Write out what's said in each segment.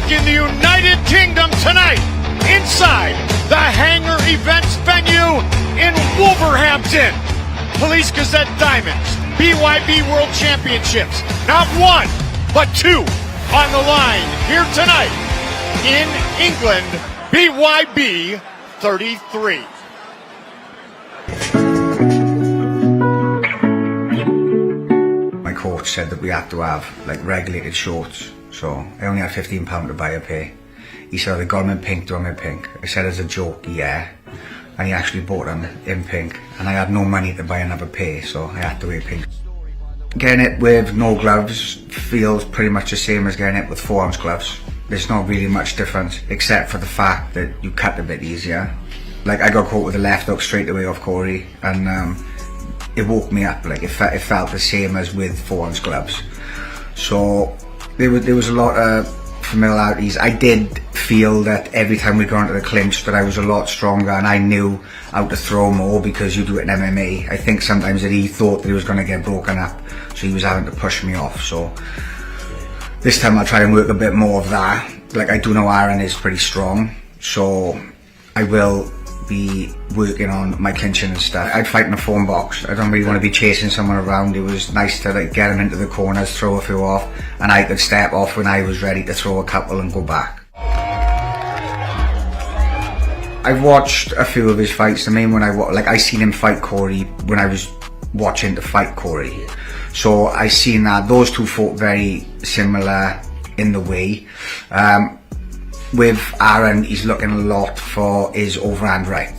back in the United Kingdom tonight inside the Hangar events venue in Wolverhampton. Police Gazette Diamonds, BYB World Championships. Not one, but two on the line here tonight in England, BYB 33. My coach said that we had to have regulated shorts, so I only had £15 to buy a pair. He said, I got them in pink, do them in pink. I said as a joke, yeah, and he actually bought them in pink, and I had no money to buy another pair, so I had to wear pink. Getting it with no gloves feels pretty much the same as getting it with 4-ounce gloves. There's not really much difference, except for the fact that you cut a bit easier. I got caught with a left hook straight away off Corey, and it woke me up. It felt the same as with 4-ounce gloves. So there was a lot of familiarities. I did feel that every time we got into the clinch that I was a lot stronger, and I knew how to throw more because you do it in MMA. I think sometimes that he thought that he was going to get broken up, so he was having to push me off. So this time I'll try and work a bit more of that. I do know Aaron is pretty strong, so I will be working on my clinching and stuff. I'd fight in a phone box. I don't really want to be chasing someone around. It was nice to get him into the corners, throw a few off, and I could step off when I was ready to throw a couple and go back. I've watched a few of his fights. The main one I seen him fight Corey when I was watching to fight Corey. So I seen that those two fought very similar in the way. With Aaron, he's looking a lot for his overhand right.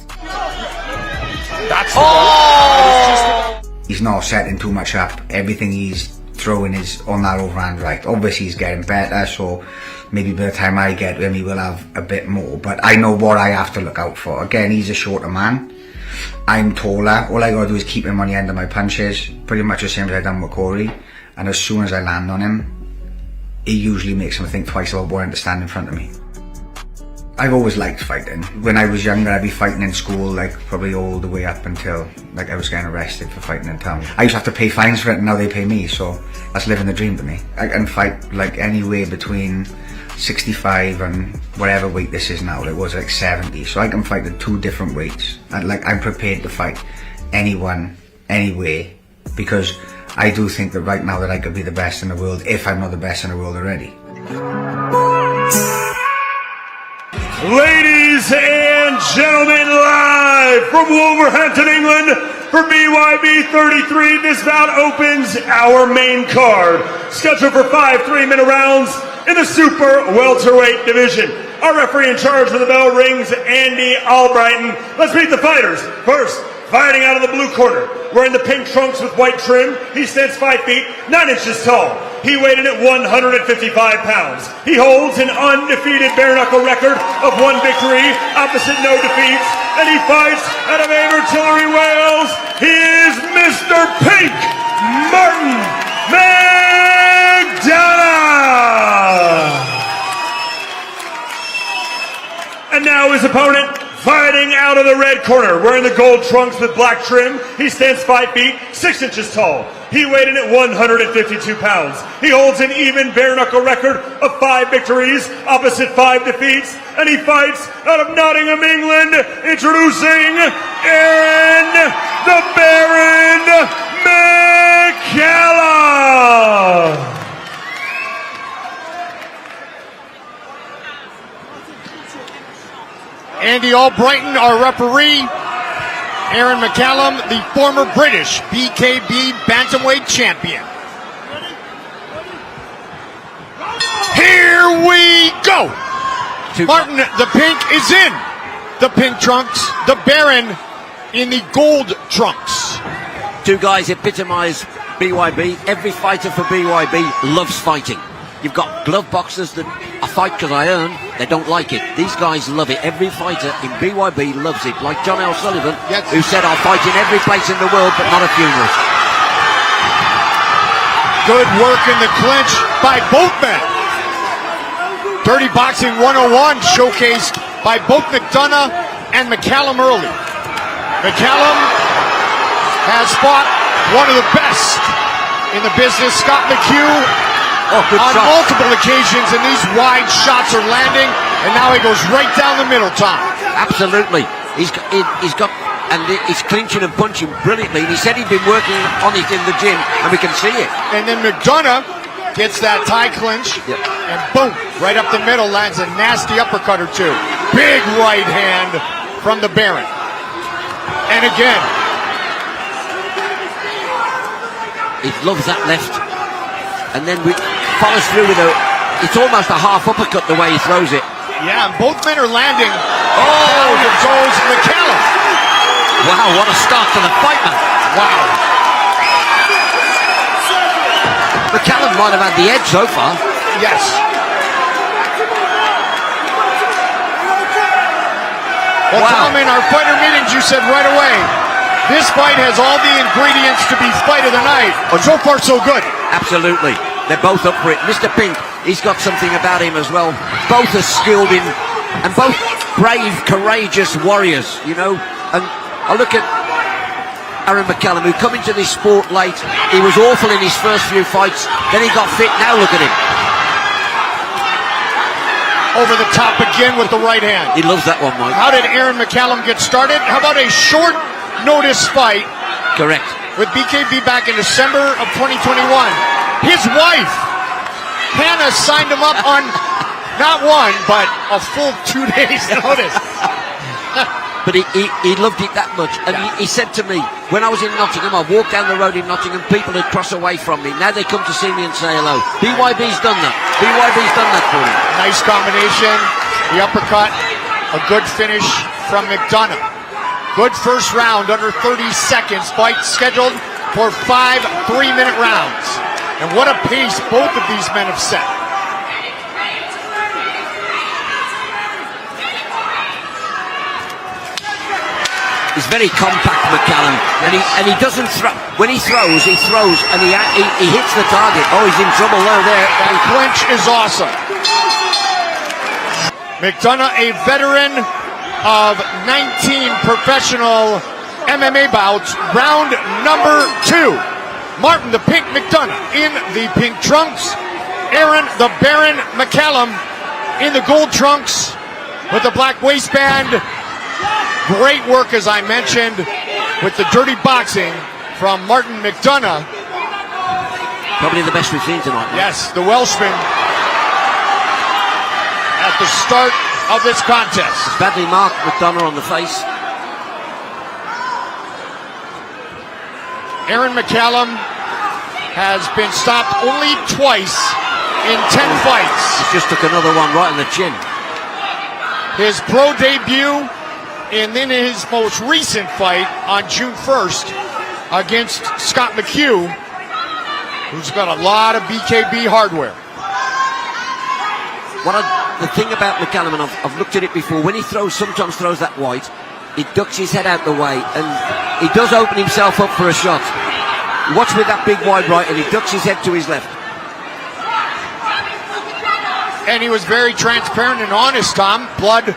That's the one. He's not setting too much up. Everything he's throwing is on that overhand right. Obviously he's getting better, so maybe by the time I get to him he will have a bit more. But I know what I have to look out for. Again, he's a shorter man. I'm taller. All I gotta do is keep him on the end of my punches. Pretty much the same as I done with Corey. And as soon as I land on him, it usually makes him think twice about wanting to stand in front of me. I've always liked fighting. When I was younger, I'd be fighting in school, probably all the way up until I was getting arrested for fighting in town. I used to have to pay fines for it, and now they pay me, so that's living the dream to me. I can fight anywhere between 65 and whatever weight this is now. It was 70, so I can fight at 2 different weights. And I'm prepared to fight anyone, anywhere, because I do think that right now that I could be the best in the world if I'm not the best in the world already. Ladies and gentlemen, live from Wolverhampton, England, for BYB 33, this bout opens our main card, scheduled for 5 3-minute rounds in the super welterweight division. Our referee in charge of the bell rings, Andy Albrighton. Let's meet the fighters. First, fighting out of the blue corner, wearing the pink trunks with white trim, he stands 5 feet 9 inches tall. He weighed in at 155 pounds. He holds an undefeated bare knuckle record of 1 victory, opposite no defeats, and he fights out of Abertillery, Wales. He is Mr. Pink Martin McDonough. And now his opponent, fighting out of the red corner, wearing the gold trunks with black trim, he stands 5 feet 6 inches tall. He weighed in at 152 pounds. He holds an even bare knuckle record of 5 victories, opposite 5 defeats, and he fights out of Nottingham, England, introducing Aaron the Baron McCallum. Andy Albrighton, our referee. Aaron McCallum, the former British BKB Bantamweight champion. Here we go. Martin, the pink is in the pink trunks. The Baron in the gold trunks. 2 guys epitomise BYB. Every fighter for BYB loves fighting. You've got glove boxers that I fight because I earn. They don't like it. These guys love it. Every fighter in BYB loves it. Like John L. Sullivan, yes, who said, I'll fight in every place in the world, but not a funeral. Good work in the clinch by both men. Dirty Boxing 101 showcased by both McDonough and McCallum early. McCallum has fought one of the best in the business, Scott McHugh, Oh, good on shot. multiple occasions, and these wide shots are landing, and now he goes right down the middle, Tom. Absolutely. He's got, and he's clinching and punching brilliantly. And he said he'd been working on it in the gym, and we can see it. And then McDonough gets that tie clinch, Yep. and boom, right up the middle, lands a nasty uppercut or two. Big right hand from the Baron. And again, He loves that left. And then follows through with it's almost a half uppercut the way he throws it. yeah, and both men are landing. Oh, here goes McCallum. Wow, what a start to the fight, man. Wow. McCallum might have had the edge so far. Yes. Well, Wow. Tom, in our fighter meetings, you said right away, this fight has all the ingredients to be fight of the night. But so far, so good. Absolutely. They're both up for it. Mr. Pink, he's got something about him as well. Both are skilled in, and both brave, courageous warriors, you know. And I look at Aaron McCallum, who come into this sport late. He was awful in his first few fights. Then he got fit. Now look at him. Over the top again with the right hand. He loves that one, Mike. How did Aaron McCallum get started? How about a short notice fight Correct. with BKB back in December of 2021? His wife, Hannah, signed him up on not one, but a full 2 days notice. But he loved it that much. And he said to me, when I was in Nottingham, I walked down the road in Nottingham, people would cross away from me. Now they come to see me and say hello. BYB's done that. BYB's done that for him. Nice combination. The uppercut. A good finish from McDonough. Good first round, under 30 seconds. Fight scheduled for 5 3-minute rounds. And what a pace both of these men have set. He's very compact, McCallum, and he doesn't throw. When he throws, and he hits the target. Oh, he's in trouble there. That clinch is awesome. McDonough, a veteran of 19 professional MMA bouts. Round number 2. Martin the Pink McDonough in the pink trunks. Aaron the Baron McCallum in the gold trunks with the black waistband. Great work, as I mentioned, with the dirty boxing from Martin McDonough. Probably the best we've seen tonight. Mike. Yes, the Welshman at the start of this contest. Badly marked McDonough on the face. Aaron McCallum has been stopped only twice in 10 fights. He just took another one right on the chin. His pro debut, and then his most recent fight on June 1st against Scott McHugh, who's got a lot of BKB hardware. The thing about McCallum, and I've looked at it before, when he sometimes throws that white, he ducks his head out the way, and he does open himself up for a shot. Watch with that big wide right, and he ducks his head to his left. And he was very transparent and honest, Tom. Blood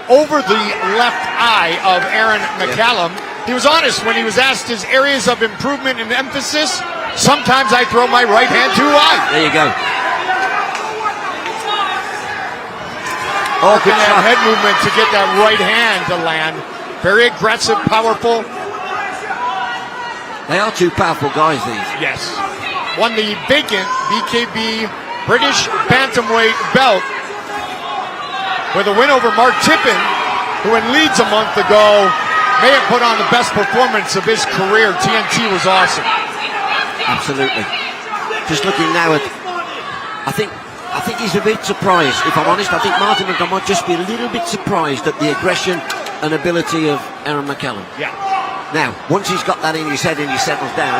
over the left eye of Aaron McCallum. He was honest when he was asked his areas of improvement and emphasis. Sometimes I throw my right hand too high. There you go. Oh, good That shot. head movement to get that right hand to land. Very aggressive, powerful. They are two powerful guys, these. Yes. Won the vacant BKB British Bantamweight belt with a win over Mark Tippin, who in Leeds a month ago may have put on the best performance of his career. TNT was awesome. Absolutely. Just looking now at, I think he's a bit surprised, if I'm honest. I think Martin McDonough might just be a little bit surprised at the aggression and ability of Aaron McCallum. Yeah. Now, once he's got that in his head and he settles down,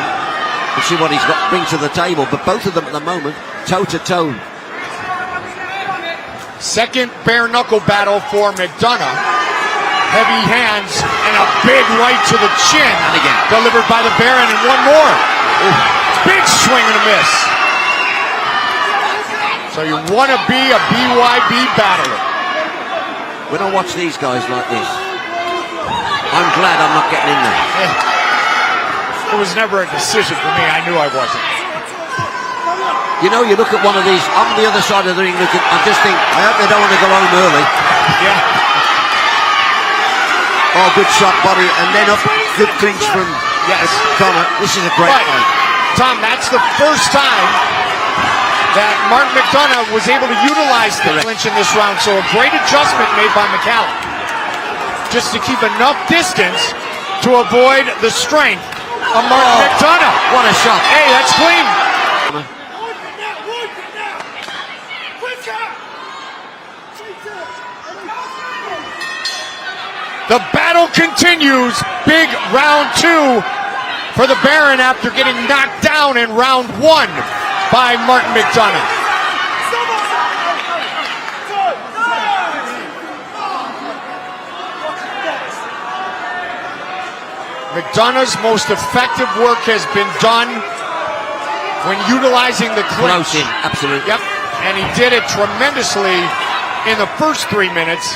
we'll see what he's got to bring to the table. But both of them at the moment, toe-to-toe. Second bare knuckle battle for McDonough. Heavy hands and a big right to the chin. And again. Delivered by the Baron, and one more. Ooh. Big swing and a miss. So you want to be a BYB battler. When I watch these guys like this, I'm glad I'm not getting in there. It was never a decision for me. I knew I wasn't. You know, you look at one of these, on the other side of the ring, looking, I just think, I hope they don't want to go home early. Yeah. Oh, good shot, body, and then up, good clinch from Connor. This is a great fight. Tom, that's the first time that Martin McDonough was able to utilize the clinch in this round, so a great adjustment made by McCallum. Just to keep enough distance to avoid the strength of Martin McDonough. What a shot. Hey, that's clean. The battle continues. Big round 2 for the Baron after getting knocked down in round 1 by Martin McDonough. McDonough's most effective work has been done when utilizing the clinch. Close in, absolutely. Yep, and he did it tremendously in the first 3 minutes.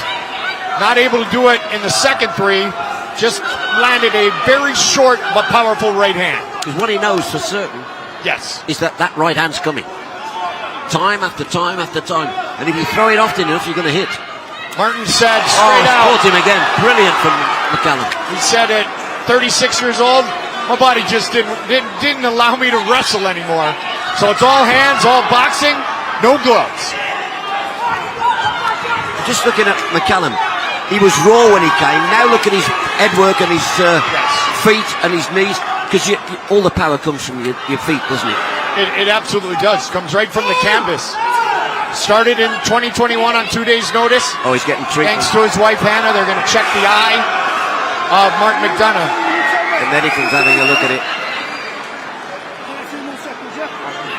Not able to do it in the second 3. Just landed a very short but powerful right hand. Because what he knows for certain is that right hand's coming. Time after time after time. And if you throw it often enough, you're going to hit. Martin said straight out. Caught him again. Brilliant from McCallum. He said at 36 years old, my body just didn't allow me to wrestle anymore. So it's all hands, all boxing, no gloves. Just looking at McCallum. He was raw when he came. Now look at his head work and his feet and his knees. Because all the power comes from your feet, doesn't it? It absolutely does. Comes right from the canvas. Started in 2021 on 2 days' notice. Oh, he's getting treatment. Thanks to his wife, Hannah. They're going to check the eye of Martin McDonough. The medical's having a look at it.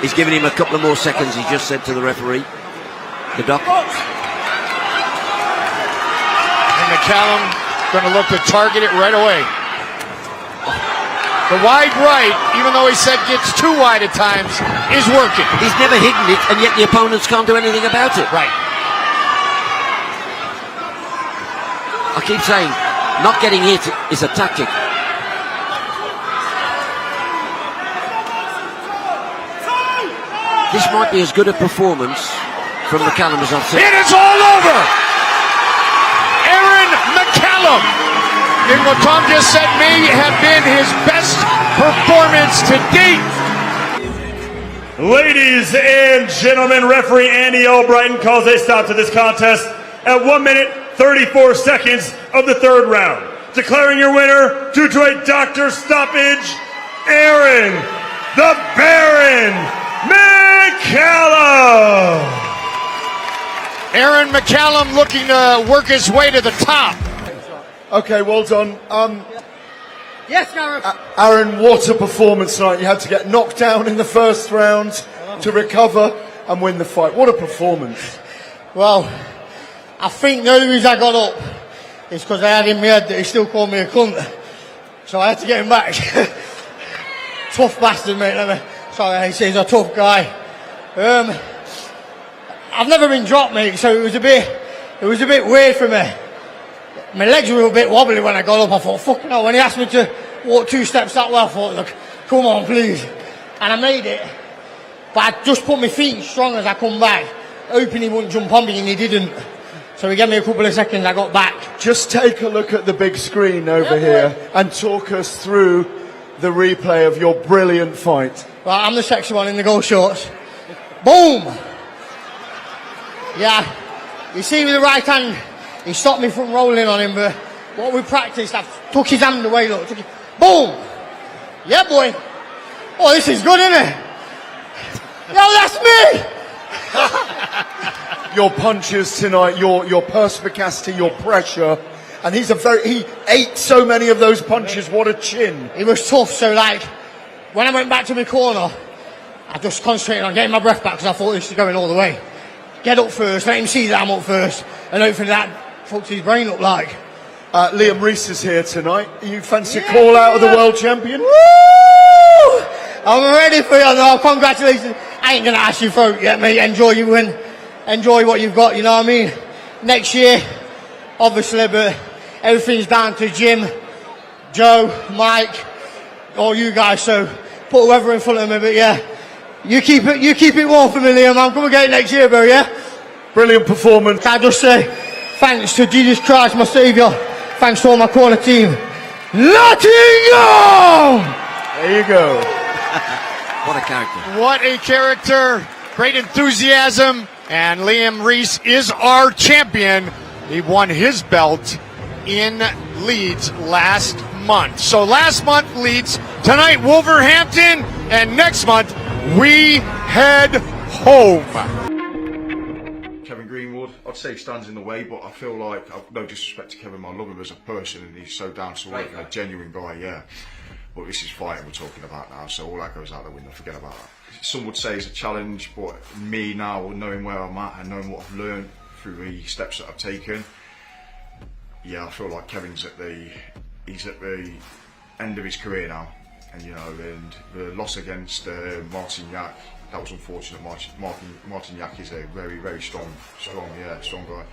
He's giving him a couple of more seconds, he just said to the referee. The doc. McCallum going to look to target it right away. The wide right, even though he said gets too wide at times, is working. He's never hidden it, and yet the opponents can't do anything about it. Right. I keep saying, not getting hit is a tactic. This might be as good a performance from McCallum as I've seen. It is all over! McCallum, in what Tom just said may have been his best performance to date. Ladies and gentlemen, referee Andy Albrighton calls a stop to this contest at 1 minute 34 seconds of the 3rd round. Declaring your winner due to a doctor stoppage, Aaron the Baron McCallum. Aaron McCallum looking to work his way to the top. Okay, well done. Yes, Gareth. Aaron, what a performance tonight. You had to get knocked down in the first round to recover and win the fight. What a performance. Well, I think the only reason I got up is because I had in my head that he still called me a cunt. So I had to get him back. Tough bastard, mate. Sorry, he's a tough guy. I've never been dropped, mate, so it was a bit weird for me. My legs were a bit wobbly when I got up. I thought, fucking hell, when he asked me to walk 2 steps that way, I thought, look, come on, please. And I made it. But I just put my feet strong as I come back, hoping he wouldn't jump on me, and he didn't. So he gave me a couple of seconds, I got back. Just take a look at the big screen over here and talk us through the replay of your brilliant fight. Right, I'm the sexy one in the gold shorts. Boom! Yeah, you see with the right hand, he stopped me from rolling on him, but what we practiced, I took his hand away, look, boom! Yeah, boy. Oh, this is good, isn't it? Yo, that's me! Your punches tonight, your perspicacity, your pressure, and he ate so many of those punches, what a chin. He was tough, so like, when I went back to my corner, I just concentrated on getting my breath back because I thought this was going all the way. Get up first, let him see that I'm up first, and hopefully that fucks his brain up like. Liam Reese is here tonight. You fancy a call out of the world champion? Woo! I'm ready for you now. Congratulations. I ain't going to ask you for it yet, mate. Enjoy your win. Enjoy what you've got, you know what I mean? Next year, obviously, but everything's down to Jim, Joe, Mike, all you guys. So put whoever in front of me, but yeah, You keep it warm for me, Liam. I'm coming again next year, bro, yeah? Brilliant performance. Can I just say, thanks to Jesus Christ, my saviour. Thanks to all my corner team. Nottingham! There you go. What a character. What a character. Great enthusiasm. And Liam Reese is our champion. He won his belt in Leeds last month. So last month, Leeds. Tonight, Wolverhampton. And next month, we head home. Kevin Greenwood, I'd say he stands in the way, but I feel like, no disrespect to Kevin, I love him as a person and he's so down to earth and a genuine guy, yeah. But this is fighting we're talking about now, so all that goes out the window, forget about that. Some would say it's a challenge, but me now, knowing where I'm at and knowing what I've learned through the steps that I've taken, yeah, I feel like Kevin's he's at the end of his career now. And you know, and the loss against Martinjak, that was unfortunate. Martinjak is a very, very strong guy.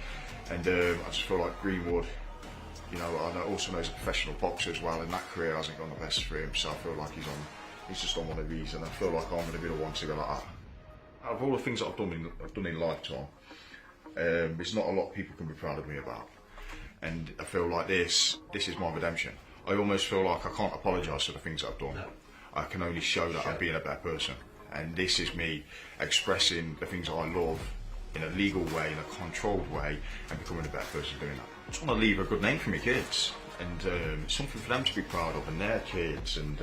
And I just feel like Greenwood, you know, I also know he's a professional boxer as well, and that career hasn't gone the best for him. So I feel like he's just on one of these, and I feel like I'm going to be the one to go like that. Out of all the things that I've done in lifetime, there's not a lot people can be proud of me about. And I feel like this is my redemption. I almost feel like I can't apologise for the things that I've done. I can only show that I'm being a better person. And this is me expressing the things that I love in a legal way, in a controlled way, and becoming a better person doing that. I just want to leave a good name for my kids, and something for them to be proud of, and their kids, and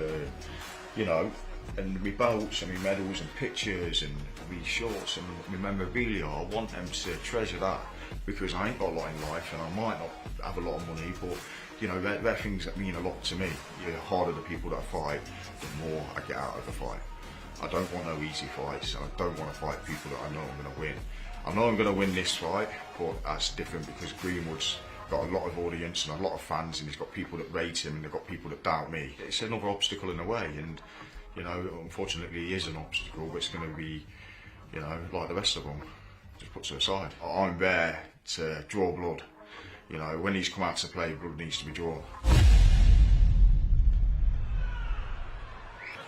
you know, and my belts and my medals and pictures and my shorts and my memorabilia. I want them to treasure that, because I ain't got a lot in life and I might not have a lot of money, but you know, they're things that mean a lot to me. The harder the people that I fight, the more I get out of the fight. I don't want no easy fights, and I don't want to fight people that I know I'm going to win. I know I'm going to win this fight, but that's different because Greenwood's got a lot of audience and a lot of fans, and he's got people that rate him and they've got people that doubt me. It's another obstacle in a way, and you know, unfortunately he is an obstacle, but it's going to be, you know, like the rest of them, just puts it aside. I'm there to draw blood. You know, when he's come out to play, blood needs to be drawn.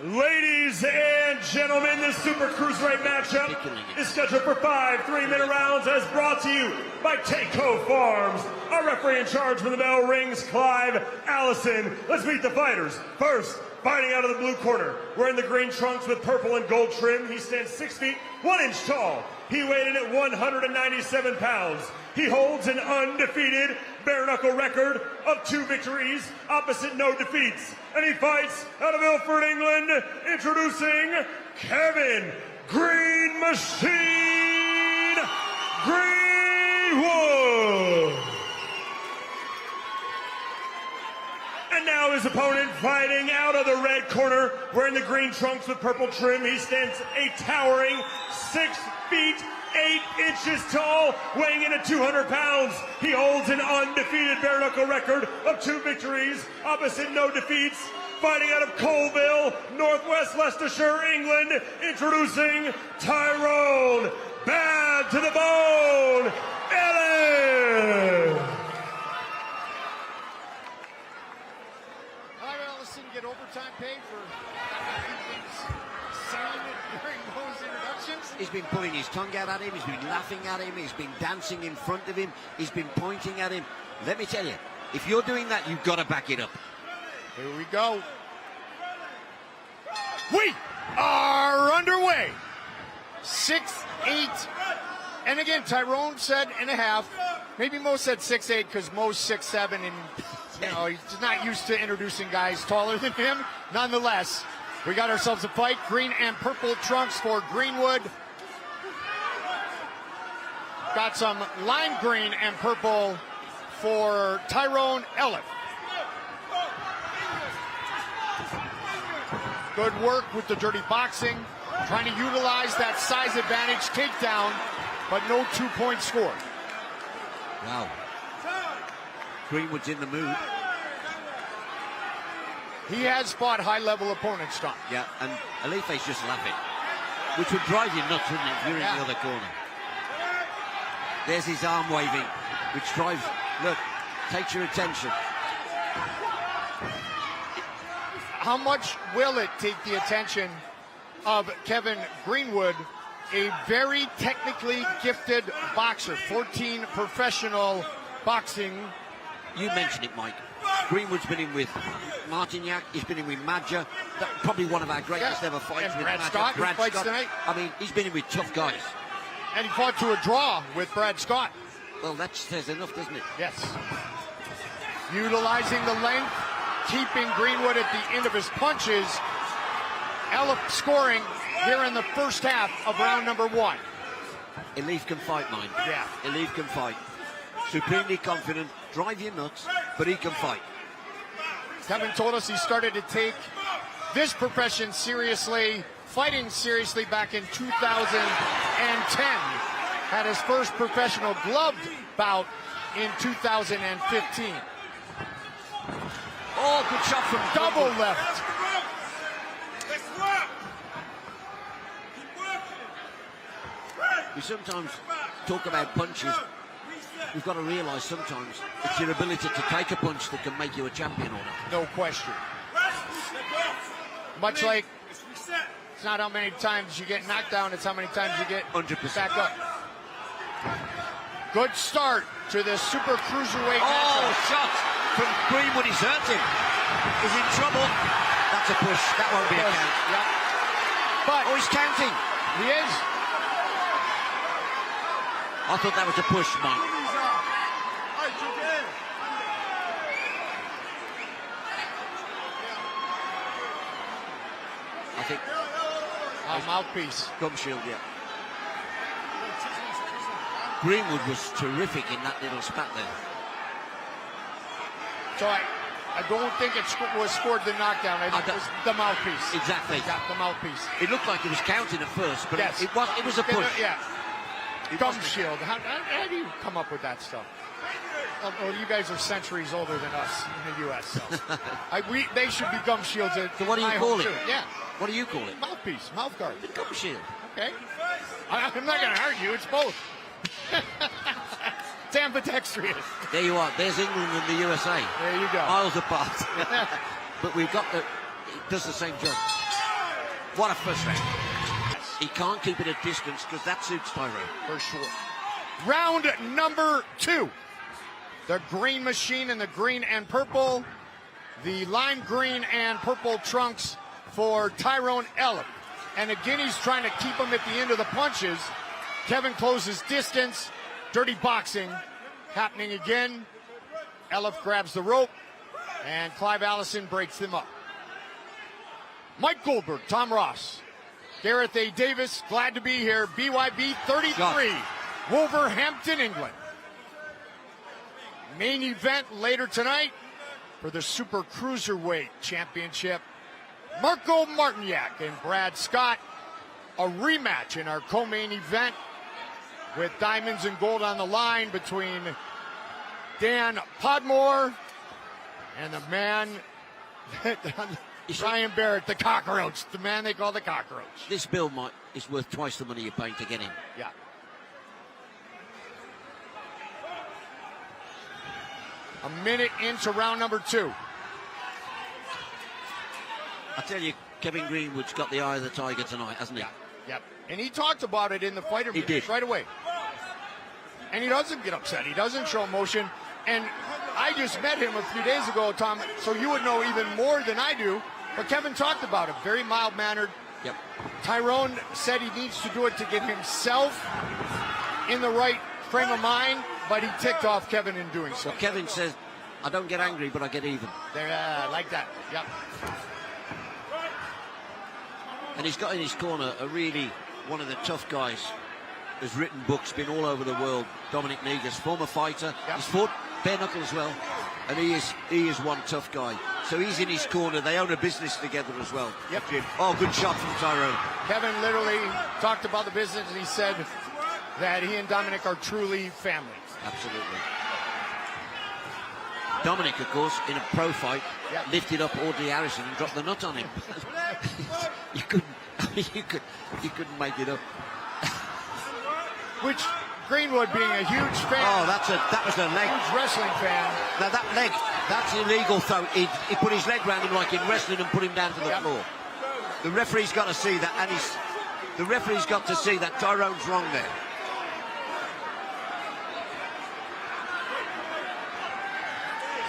Ladies and gentlemen, this Super Cruiserweight matchup is scheduled for 5 3-minute rounds, as brought to you by Takeo Farms. Our referee in charge from the bell rings, Clive Allison. Let's meet the fighters. First, fighting out of the blue corner, wearing the green trunks with purple and gold trim. He stands 6 feet, 1 inch tall. He weighed in at 197 pounds. He holds an undefeated bare knuckle record of 2 victories, opposite no defeats. And he fights out of Ilford, England, introducing Kevin Green Machine Greenwood. And now his opponent, fighting out of the red corner, wearing the green trunks with purple trim. He stands a towering 6 feet 8 inches tall, weighing in at 200 pounds. He holds an undefeated bare knuckle record of 2 victories, opposite no defeats. Fighting out of Colville, Northwest Leicestershire, England, introducing Tyrone Bad to the Bone Ellis. Clive Allison get overtime pay for saying it during those introductions. He's been pulling his tongue out at him, he's been laughing at him, he's been dancing in front of him, he's been pointing at him. Let me tell you, if you're doing that, you've got to back it up. Here we go. We are underway. 6'8". And again, Tyrone said and a half. Maybe Mo said 6'8" because Mo's 6'7", and you know, he's not used to introducing guys taller than him. Nonetheless, we got ourselves a fight. Green and purple trunks for Greenwood. Got some lime green and purple for Tyrone Ellis. Good work with the dirty boxing, trying to utilize that size advantage takedown, but no 2-point score. Wow. Greenwood's in the mood. He has fought high-level opponents, Tom. Yeah, and Alife's just laughing, which would drive you nuts, wouldn't it, if you're in the other corner. There's his arm waving, which drives, look, takes your attention. How much will it take the attention of Kevin Greenwood, a very technically gifted boxer, 14 professional boxing. You mentioned it, Mike. Greenwood's been in with Martinjak, he's been in with Madja, probably one of our greatest ever fights and with Brad Madja. Scott, who fights tonight. I mean, he's been in with tough guys. And he fought to a draw with Brad Scott. Well, that says enough, doesn't it? Yes. Utilizing the length, keeping Greenwood at the end of his punches. Elif scoring here in the first half of round number 1. Elif can fight, mine. Yeah. Elif can fight. Supremely confident, drive you nuts, but he can fight. Kevin told us he started to take this profession seriously, fighting seriously back in 2010. Had his first professional gloved bout in 2015. Oh, good shot from Double Greenwood. left. We sometimes talk about punches. We've got to realise sometimes it's your ability to take a punch that can make you a champion or not. No question. Much like it's not how many times you get knocked down, it's how many times you get 100%. back up. Good start to the Super Cruiserweight Oh, matchup. shot from Greenwood. He's hurt him. He's in trouble. That's a push. That won't be a count. Yep. But Oh, he's counting. he is. I thought that was a push, Mike. I think Mouthpiece. gum shield, yeah. Greenwood was terrific in that little spat there. So I don't think it was scored the knockdown. I think it was the mouthpiece. Exactly. Got the mouthpiece. It looked like it was counting at first, but Yes. it was a push. Yeah. It Gum wasn't- shield. How do you come up with that stuff? Well, you guys are centuries older than us in the U.S. So they should be gum shields. So what do you call it? Yeah. What do you call it? Mouthpiece, mouth guard. The gum shield. Okay. I'm not going to argue. It's both. It's ambidextrous. There you are. There's England and the USA. There you go. Miles apart. But we've got it does the same job. What a first round. He can't keep it at distance because that suits Tyrone. For sure. Round number 2. The green machine in the green and purple. The lime green and purple trunks for Tyrone Elif. And again, he's trying to keep him at the end of the punches. Kevin closes distance. Dirty boxing happening again. Elif grabs the rope. And Clive Allison breaks them up. Mike Goldberg, Tom Ross, Gareth A. Davis, glad to be here. BYB 33, Wolverhampton, England. Main event later tonight for the Super Cruiserweight Championship. Marko Martinjak and Brad Scott. A rematch in our co-main event with diamonds and gold on the line between Dan Podmore and the man, Ryan Barrett, the Cockroach, the man they call the Cockroach. This bill is worth twice the money you're paying to get in. Yeah. A minute into round number 2. I tell you, Kevin Greenwood's got the eye of the tiger tonight, hasn't he? Yeah. Yep. And he talked about it in the fighter He meetings did. right away. And he doesn't get upset. He doesn't show emotion. And I just met him a few days ago, Tom, so you would know even more than I do. But Kevin talked about it. Very mild-mannered. Yep. Tyrone said he needs to do it to get himself in the right frame of mind, but he ticked off Kevin in doing so. Kevin says, I don't get angry, but I get even. There, like that. Yep. And he's got in his corner one of the tough guys. Has written books, been all over the world. Dominic Negus, former fighter. Yep. He's fought bare knuckle as well, and he is one tough guy. So he's in his corner. They own a business together as well. Yep. Oh, good shot from Tyrone. Kevin literally talked about the business, and he said that he and Dominic are truly family. Absolutely. Dominic, of course, in a pro fight, Yep. lifted up Audley Harrison and dropped the nut on him. you couldn't make it up. Which Greenwood, being a huge fan, Oh, that was a leg. huge wrestling fan, Now that leg, that's illegal. So he put his leg round him like in wrestling and put him down to the Yep. floor. The referee's got to see that, and the referee's got to see that Tyrone's wrong there.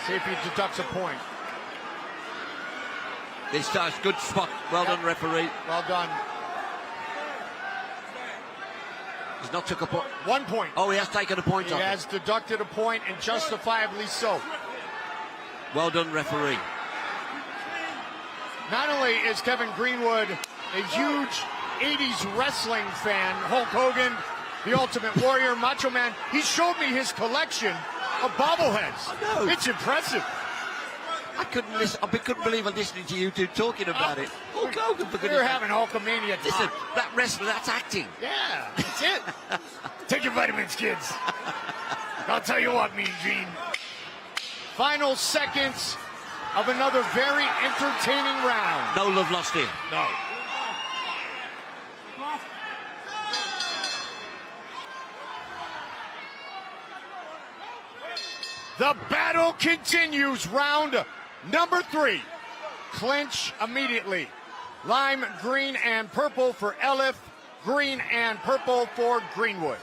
See if he deducts a point. This time, good spot. Well done, referee. Well done. He's not took a point. 1 point. Oh, he has taken a point He off. has deducted a point, and justifiably so. Well done, referee. Not only is Kevin Greenwood a huge 80s wrestling fan, Hulk Hogan, the Ultimate Warrior, Macho Man, he showed me his collection of bobbleheads. I know. It's impressive. I couldn't listen. I couldn't believe I'm listening to you two talking about it. Hulk Hogan, for goodness We're sake. having Hulkamania time. Listen, that wrestler, that's acting. Yeah, that's it. Take your vitamins, kids. I'll tell you what, Mean Gene. Final seconds of another very entertaining round. No love lost here. No. The battle continues. Round number 3. Clinch immediately. Lime, green, and purple for Elif. Green and purple for Greenwood.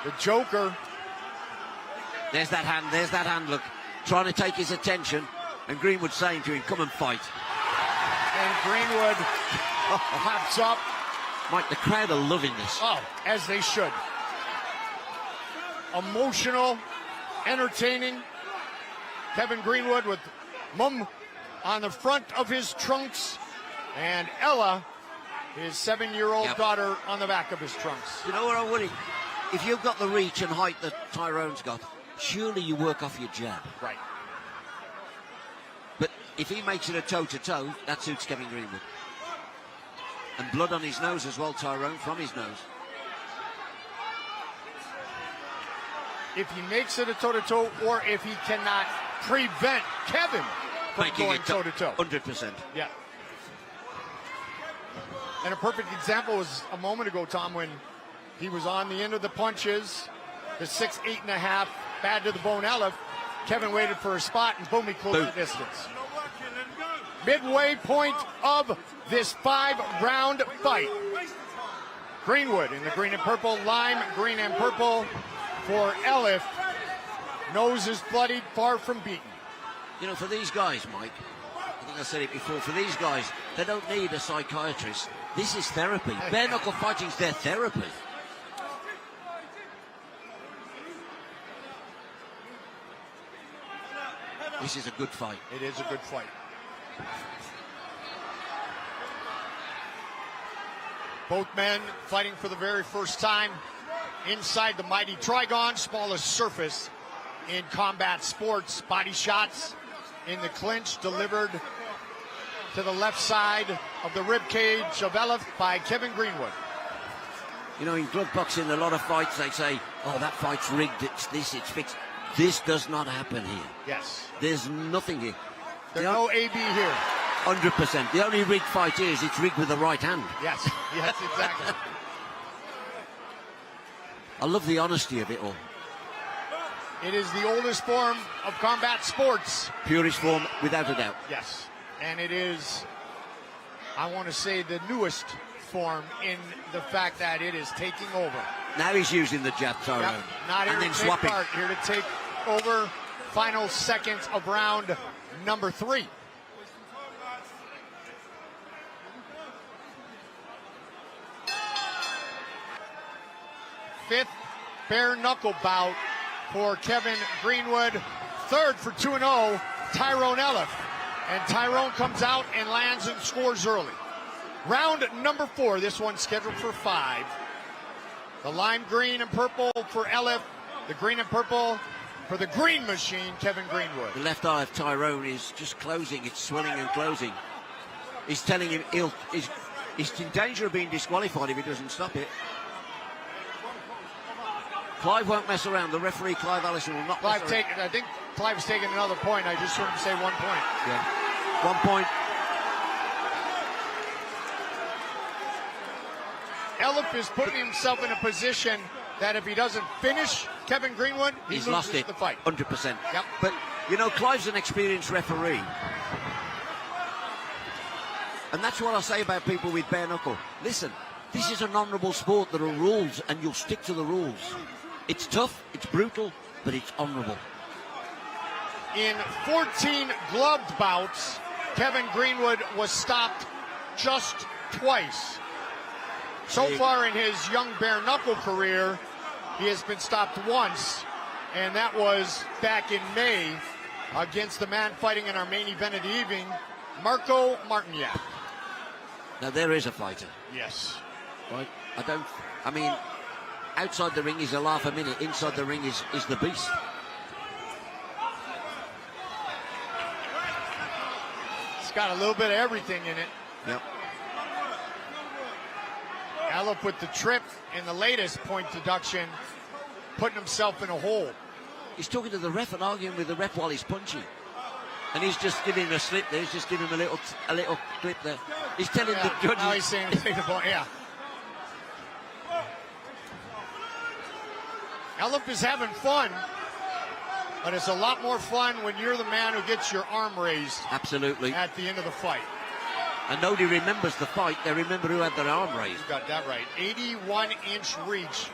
The Joker. There's that hand, look. Trying to take his attention, and Greenwood saying to him, come and fight. And Greenwood hops up. Mike, the crowd are loving this. Oh, as they should. Emotional, entertaining. Kevin Greenwood with Mum on the front of his trunks, and Ella, his 7-year-old daughter, on the back of his trunks. You know what I worry? If you've got the reach and height that Tyrone's got, surely you work off your jab. Right. But if he makes it a toe-to-toe, that suits Kevin Greenwood. And blood on his nose as well, Tyrone, from his nose. If he makes it a toe-to-toe, or if he cannot prevent Kevin from Making going it toe-to-toe. 100%. Yeah. And a perfect example was a moment ago, Tom, when he was on the end of the punches, the 6', 8.5", bad to the bone Elif. Kevin waited for a spot, and boom, he closed the distance. Midway point of this 5-round fight. Greenwood in the green and purple, Lime, green and purple for Elif. Nose is bloodied, far from beaten. You know, for these guys, Mike, I think I said it before, for these guys, they don't need a psychiatrist. This is therapy. Bare knuckle fighting's their therapy. This is a good fight. It is a good fight. Both men fighting for the very first time inside the Mighty Trigon, smallest surface in combat sports. Body shots in the clinch delivered to the left side of the rib cage of Elif by Kevin Greenwood. You know, in glove boxing, a lot of fights, they say, oh, that fight's rigged, it's this, it's fixed. This does not happen here. Yes. There's nothing here. There's no AB here. 100%. The only rigged fight is it's rigged with the right hand. Yes, yes, exactly. I love the honesty of it all. It is the oldest form of combat sports. Purest form, without a doubt. Yes. And it is, I want to say, the newest form in the fact that it is taking over. Now he's using the jab, Tyrone. Yep. Not here and to then take swapping. part, here to take over. Final seconds of round number 3. Fifth bare knuckle bout for Kevin Greenwood. Third for 2-0, Tyrone Elif. And Tyrone comes out and lands and scores early. Round number 4, this one's scheduled for 5. The lime green and purple for Elif. The green and purple for the green machine, Kevin Greenwood. The left eye of Tyrone is just closing. It's swelling and closing. He's telling him he's in danger of being disqualified if he doesn't stop it. Clive won't mess around. The referee, Clive Allison, will not mess around. I think Clive's taking another point. I just heard him say 1 point. Yeah. 1 point. Elif is putting himself in a position that if he doesn't finish Kevin Greenwood, He's loses lost it. the fight. 100%. Yep. But, you know, Clive's an experienced referee. And that's what I say about people with bare knuckle. Listen, this is an honourable sport. There are rules, and you'll stick to the rules. It's tough, it's brutal, but it's honourable. In 14 gloved bouts, Kevin Greenwood was stopped just twice. So far in his young bare knuckle career, he has been stopped once, and that was back in May against the man fighting in our main event of the evening, Marko Martinjak. Now, there is a fighter. Yes. Right? I mean, outside the ring is a laugh a minute, inside the ring is the beast. It's got a little bit of everything in it. Yep. Alep with the trip in the latest point deduction, putting himself in a hole. He's talking to the ref and arguing with the ref while he's punching. And he's just giving him a slip there. He's just giving him a little clip there. He's telling the judges. Now he's saying take the ball. Yeah. Alep is having fun, but it's a lot more fun when you're the man who gets your arm raised. Absolutely. At the end of the fight. And nobody remembers the fight. They remember who had their arm raised. You got that right. 81-inch reach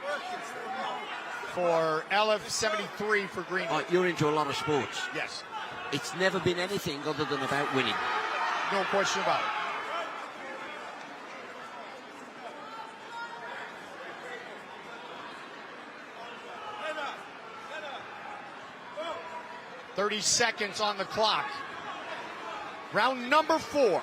for Alep, 73 for Greenwood. Right, you're into a lot of sports. Yes. It's never been anything other than about winning. No question about it. "30 seconds on the clock. Round number 4.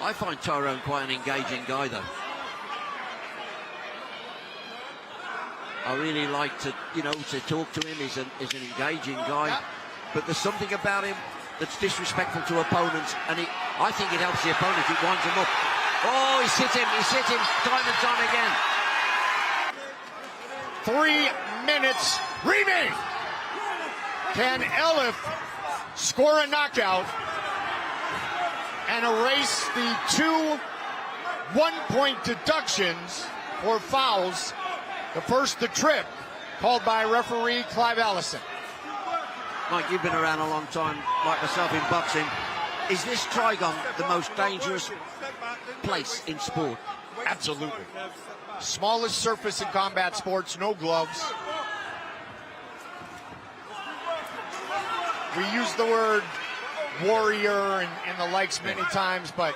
I find Tyrone quite an engaging guy, though. I really like to talk to him. He's an engaging guy. Yep. But there's something about him that's disrespectful to opponents, and I think it helps the opponent. It winds him up. Oh, he's hit him time and time again. 3 minutes remain. Can Alep score a knockout and erase the 2 one-point deductions or fouls? The first, the trip, called by referee Clive Allison. Mike, you've been around a long time, like myself in boxing. Is this Trigon the most dangerous place in sport? Absolutely. Smallest surface in combat sports, no gloves. We use the word warrior and the likes many times, but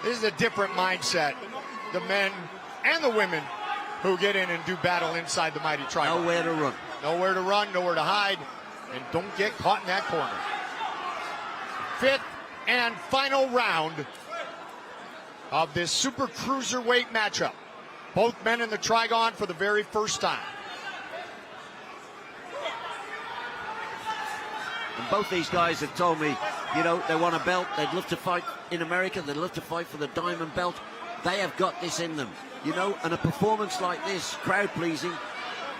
this is a different mindset. The men and the women who get in and do battle inside the Mighty Trigon. Nowhere to run. Nowhere to run, nowhere to hide, and don't get caught in that corner. 5th and final round of this Super Cruiserweight matchup. Both men in the Trigon for the very first time. And both these guys have told me, they want a belt. They'd love to fight in America. They'd love to fight for the diamond belt. They have got this in them, and a performance like this, crowd-pleasing,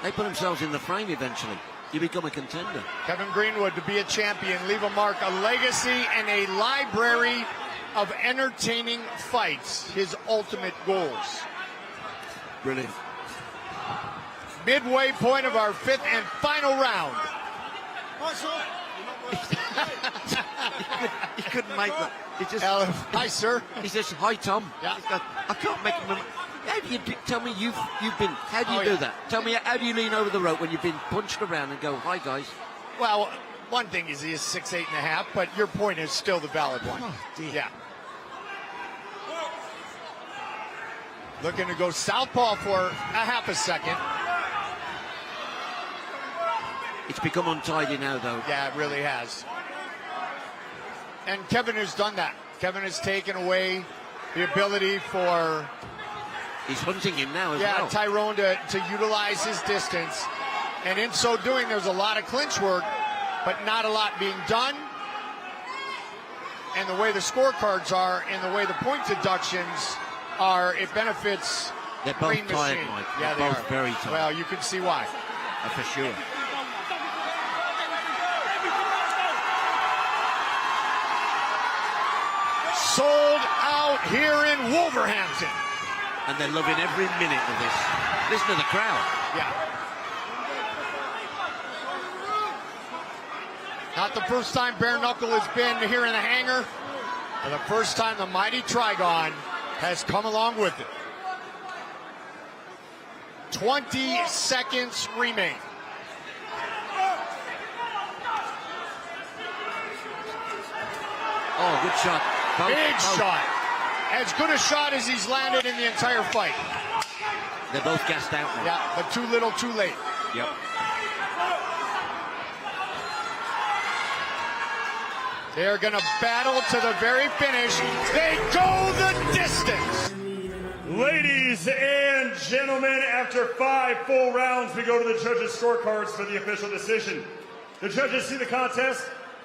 they put themselves in the frame eventually. You become a contender. Kevin Greenwood to be a champion, leave a mark, a legacy, and a library of entertaining fights. His ultimate goals. Brilliant. Midway point of our 5th and final round. He couldn't make that. He just, hi, sir. He says, hi, Tom. Yeah. I can't make him. How do you tell me you've been? How do you do that? Tell me, how do you lean over the rope when you've been punched around and go, hi, guys? Well, one thing is he is 6'8.5", but your point is still the valid one. Oh, dear. Yeah. Looking to go southpaw for a half a second. It's become untidy now, though. Yeah, it really has. And Kevin has done that. Kevin has taken away the ability for... He's hunting him now as well. Yeah, Tyrone to utilize his distance. And in so doing, there's a lot of clinch work, but not a lot being done. And the way the scorecards are and the way the point deductions are, it benefits They're both Green tired, Machine. Mike. Yeah, They're they both are. very tired. Well, you can see why. For sure. out here in Wolverhampton. And they're loving every minute of this. Listen to the crowd. Yeah. Not the first time Bare Knuckle has been here in the hangar, and the first time the Mighty Trigon has come along with it. 20 seconds remain. Oh, good shot. Big shot. As good a shot as he's landed in the entire fight. They're both gassed out now. Yeah, but too little, too late. Yep. They're going to battle to the very finish. They go the distance. Ladies and gentlemen, after 5 full rounds, we go to the judges' scorecards for the official decision. The judges see the contest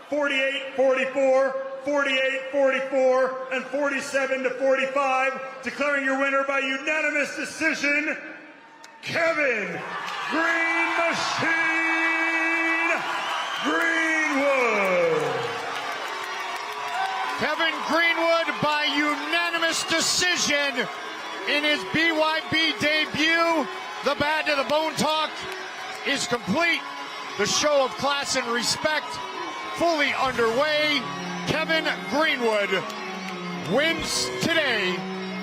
48-44, 48-44, and 47-45, declaring your winner by unanimous decision, Kevin Green Machine Greenwood. Kevin Greenwood by unanimous decision in his BYB debut. The bad to the bone talk is complete. The show of class and respect fully underway. Kevin Greenwood wins today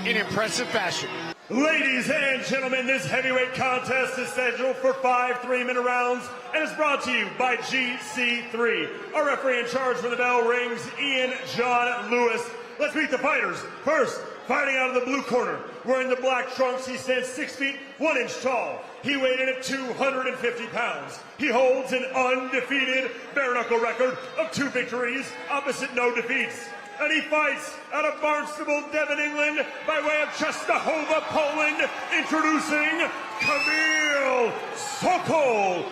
in impressive fashion. Ladies and gentlemen, this heavyweight contest is scheduled for 5 3-minute rounds and is brought to you by GC3. Our referee in charge when the bell rings, Ian John Lewis. Let's meet the fighters. First, fighting out of the blue corner, wearing the black trunks, he stands 6 feet 1 inch tall. He weighed in at 250 pounds. He holds an undefeated bare knuckle record of 2 victories, opposite no defeats. And he fights out of Barnstable, Devon, England, by way of Częstochowa, Poland, introducing Kamil Sokolowski.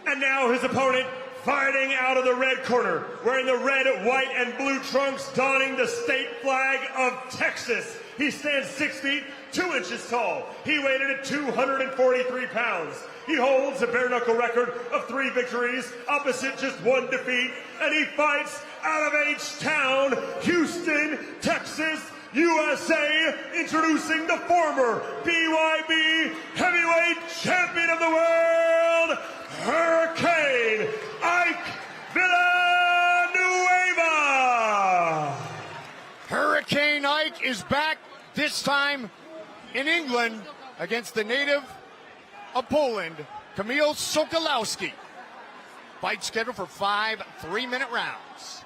And now his opponent, fighting out of the red corner, wearing the red, white, and blue trunks, donning the state flag of Texas. He stands 6 feet 2 inches tall. He weighed in at 243 pounds. He holds a bare knuckle record of 3 victories, opposite just 1 defeat, and he fights out of H-Town, Houston, Texas, USA, introducing the former BYB heavyweight champion of the world, Hurricane Ike Villanueva. Hurricane Ike is back, this time in England, against the native of Poland, Kamil Sokolowski. Fight scheduled for 5 3-minute rounds.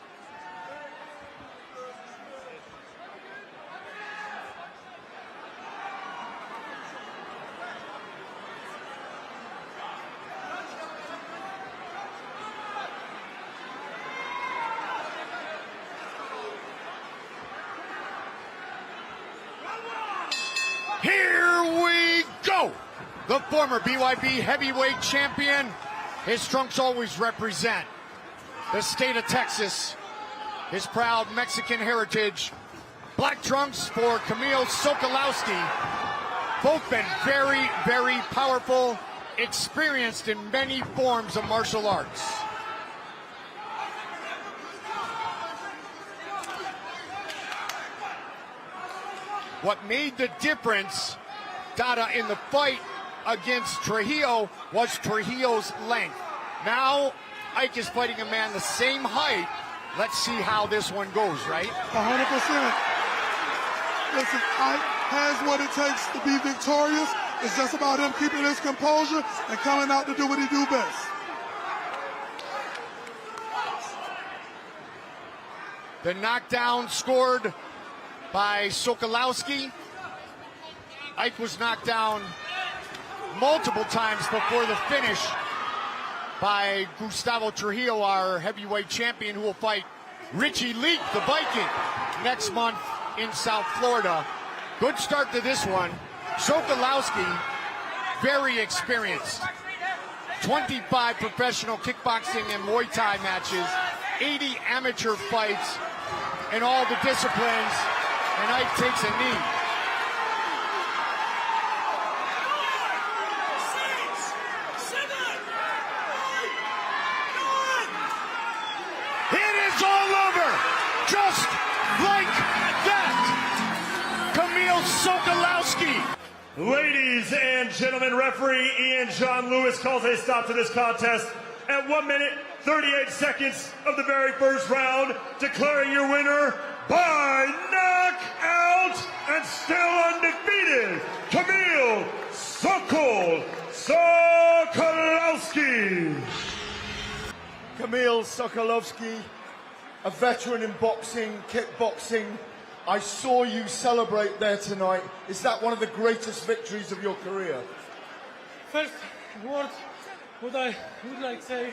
Here we go! The former BYB heavyweight champion. His trunks always represent the state of Texas, his proud Mexican heritage. Black trunks for Kamil Sokolowski. Both been very, very powerful, experienced in many forms of martial arts. What made the difference, Dada, in the fight against Trujillo was Trujillo's length. Now, Ike is fighting a man the same height. Let's see how this one goes, right? 100%. Listen, Ike has what it takes to be victorious. It's just about him keeping his composure and coming out to do what he do best. The knockdown scored by Sokolowski. Ike was knocked down multiple times before the finish by Gustavo Trujillo, our heavyweight champion, who will fight Richie Leak, the Viking, next month in South Florida. Good start to this one. Sokolowski, very experienced. 25 professional kickboxing and Muay Thai matches, 80 amateur fights in all the disciplines, and Ike takes a knee. Sokolowski. Ladies and gentlemen, referee Ian John Lewis calls a stop to this contest at 1 minute, 38 seconds of the very first round, declaring your winner by knockout and still undefeated, Kamil Sokolowski. Kamil Sokolowski, a veteran in boxing, kickboxing. I saw you celebrate there tonight. Is that one of the greatest victories of your career? First word, what I would like to say,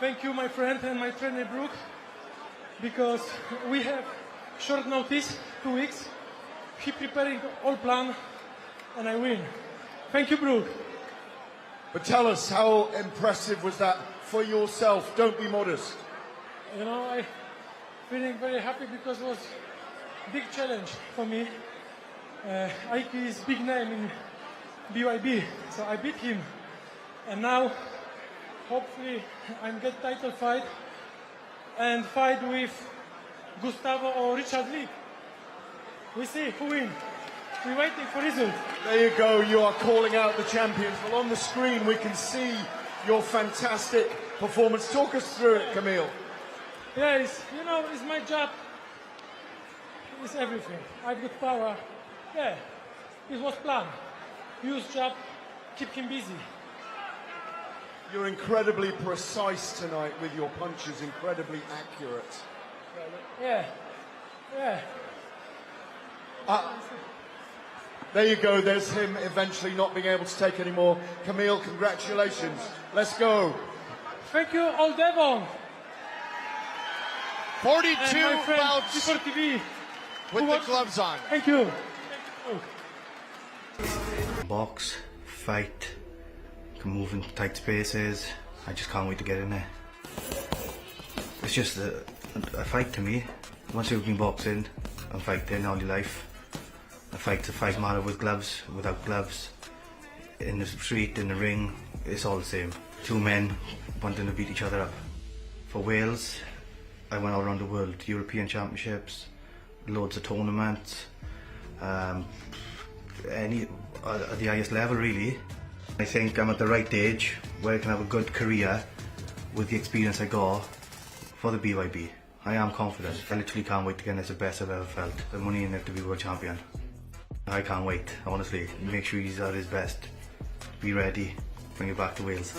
thank you, my friend and my trainer Brooke, because we have short notice, 2 weeks. He preparing all plan, and I win. Thank you, Brooke. But tell us, how impressive was that for yourself? Don't be modest. You know, I feeling very happy because it was big challenge for me. Ike is big name in BYB, so I beat him, and now hopefully I'm get title fight and fight with Gustavo or Richard Lee. We see who win. We're waiting for result. There you go. You are calling out the champions. Well, on the screen we can see your fantastic performance. Talk us through it, Kamil. Yeah, it's my job. It's everything. I've got power. Yeah, it was planned. Use job, keep him busy. You're incredibly precise tonight with your punches, incredibly accurate. Yeah. There you go. There's him eventually not being able to take any more. Kamil, congratulations. Let's go. Thank you, all Devon. 42 bouts Before TV. with the gloves on. Thank you. Box, fight, can move in tight spaces. I just can't wait to get in there. It's just a fight to me. Once you've been boxing and fighting all your life, a fight matter with gloves, without gloves, in the street, in the ring, it's all the same. Two men wanting to beat each other up. For Wales, I went all around the world, European Championships, loads of tournaments, at the highest level really. I think I'm at the right age where I can have a good career with the experience I got for the BYB. I am confident. I literally can't wait to get this the best I've ever felt. The money in it to be world champion. I can't wait, honestly. Make sure he's at his best. Be ready. Bring it back to Wales.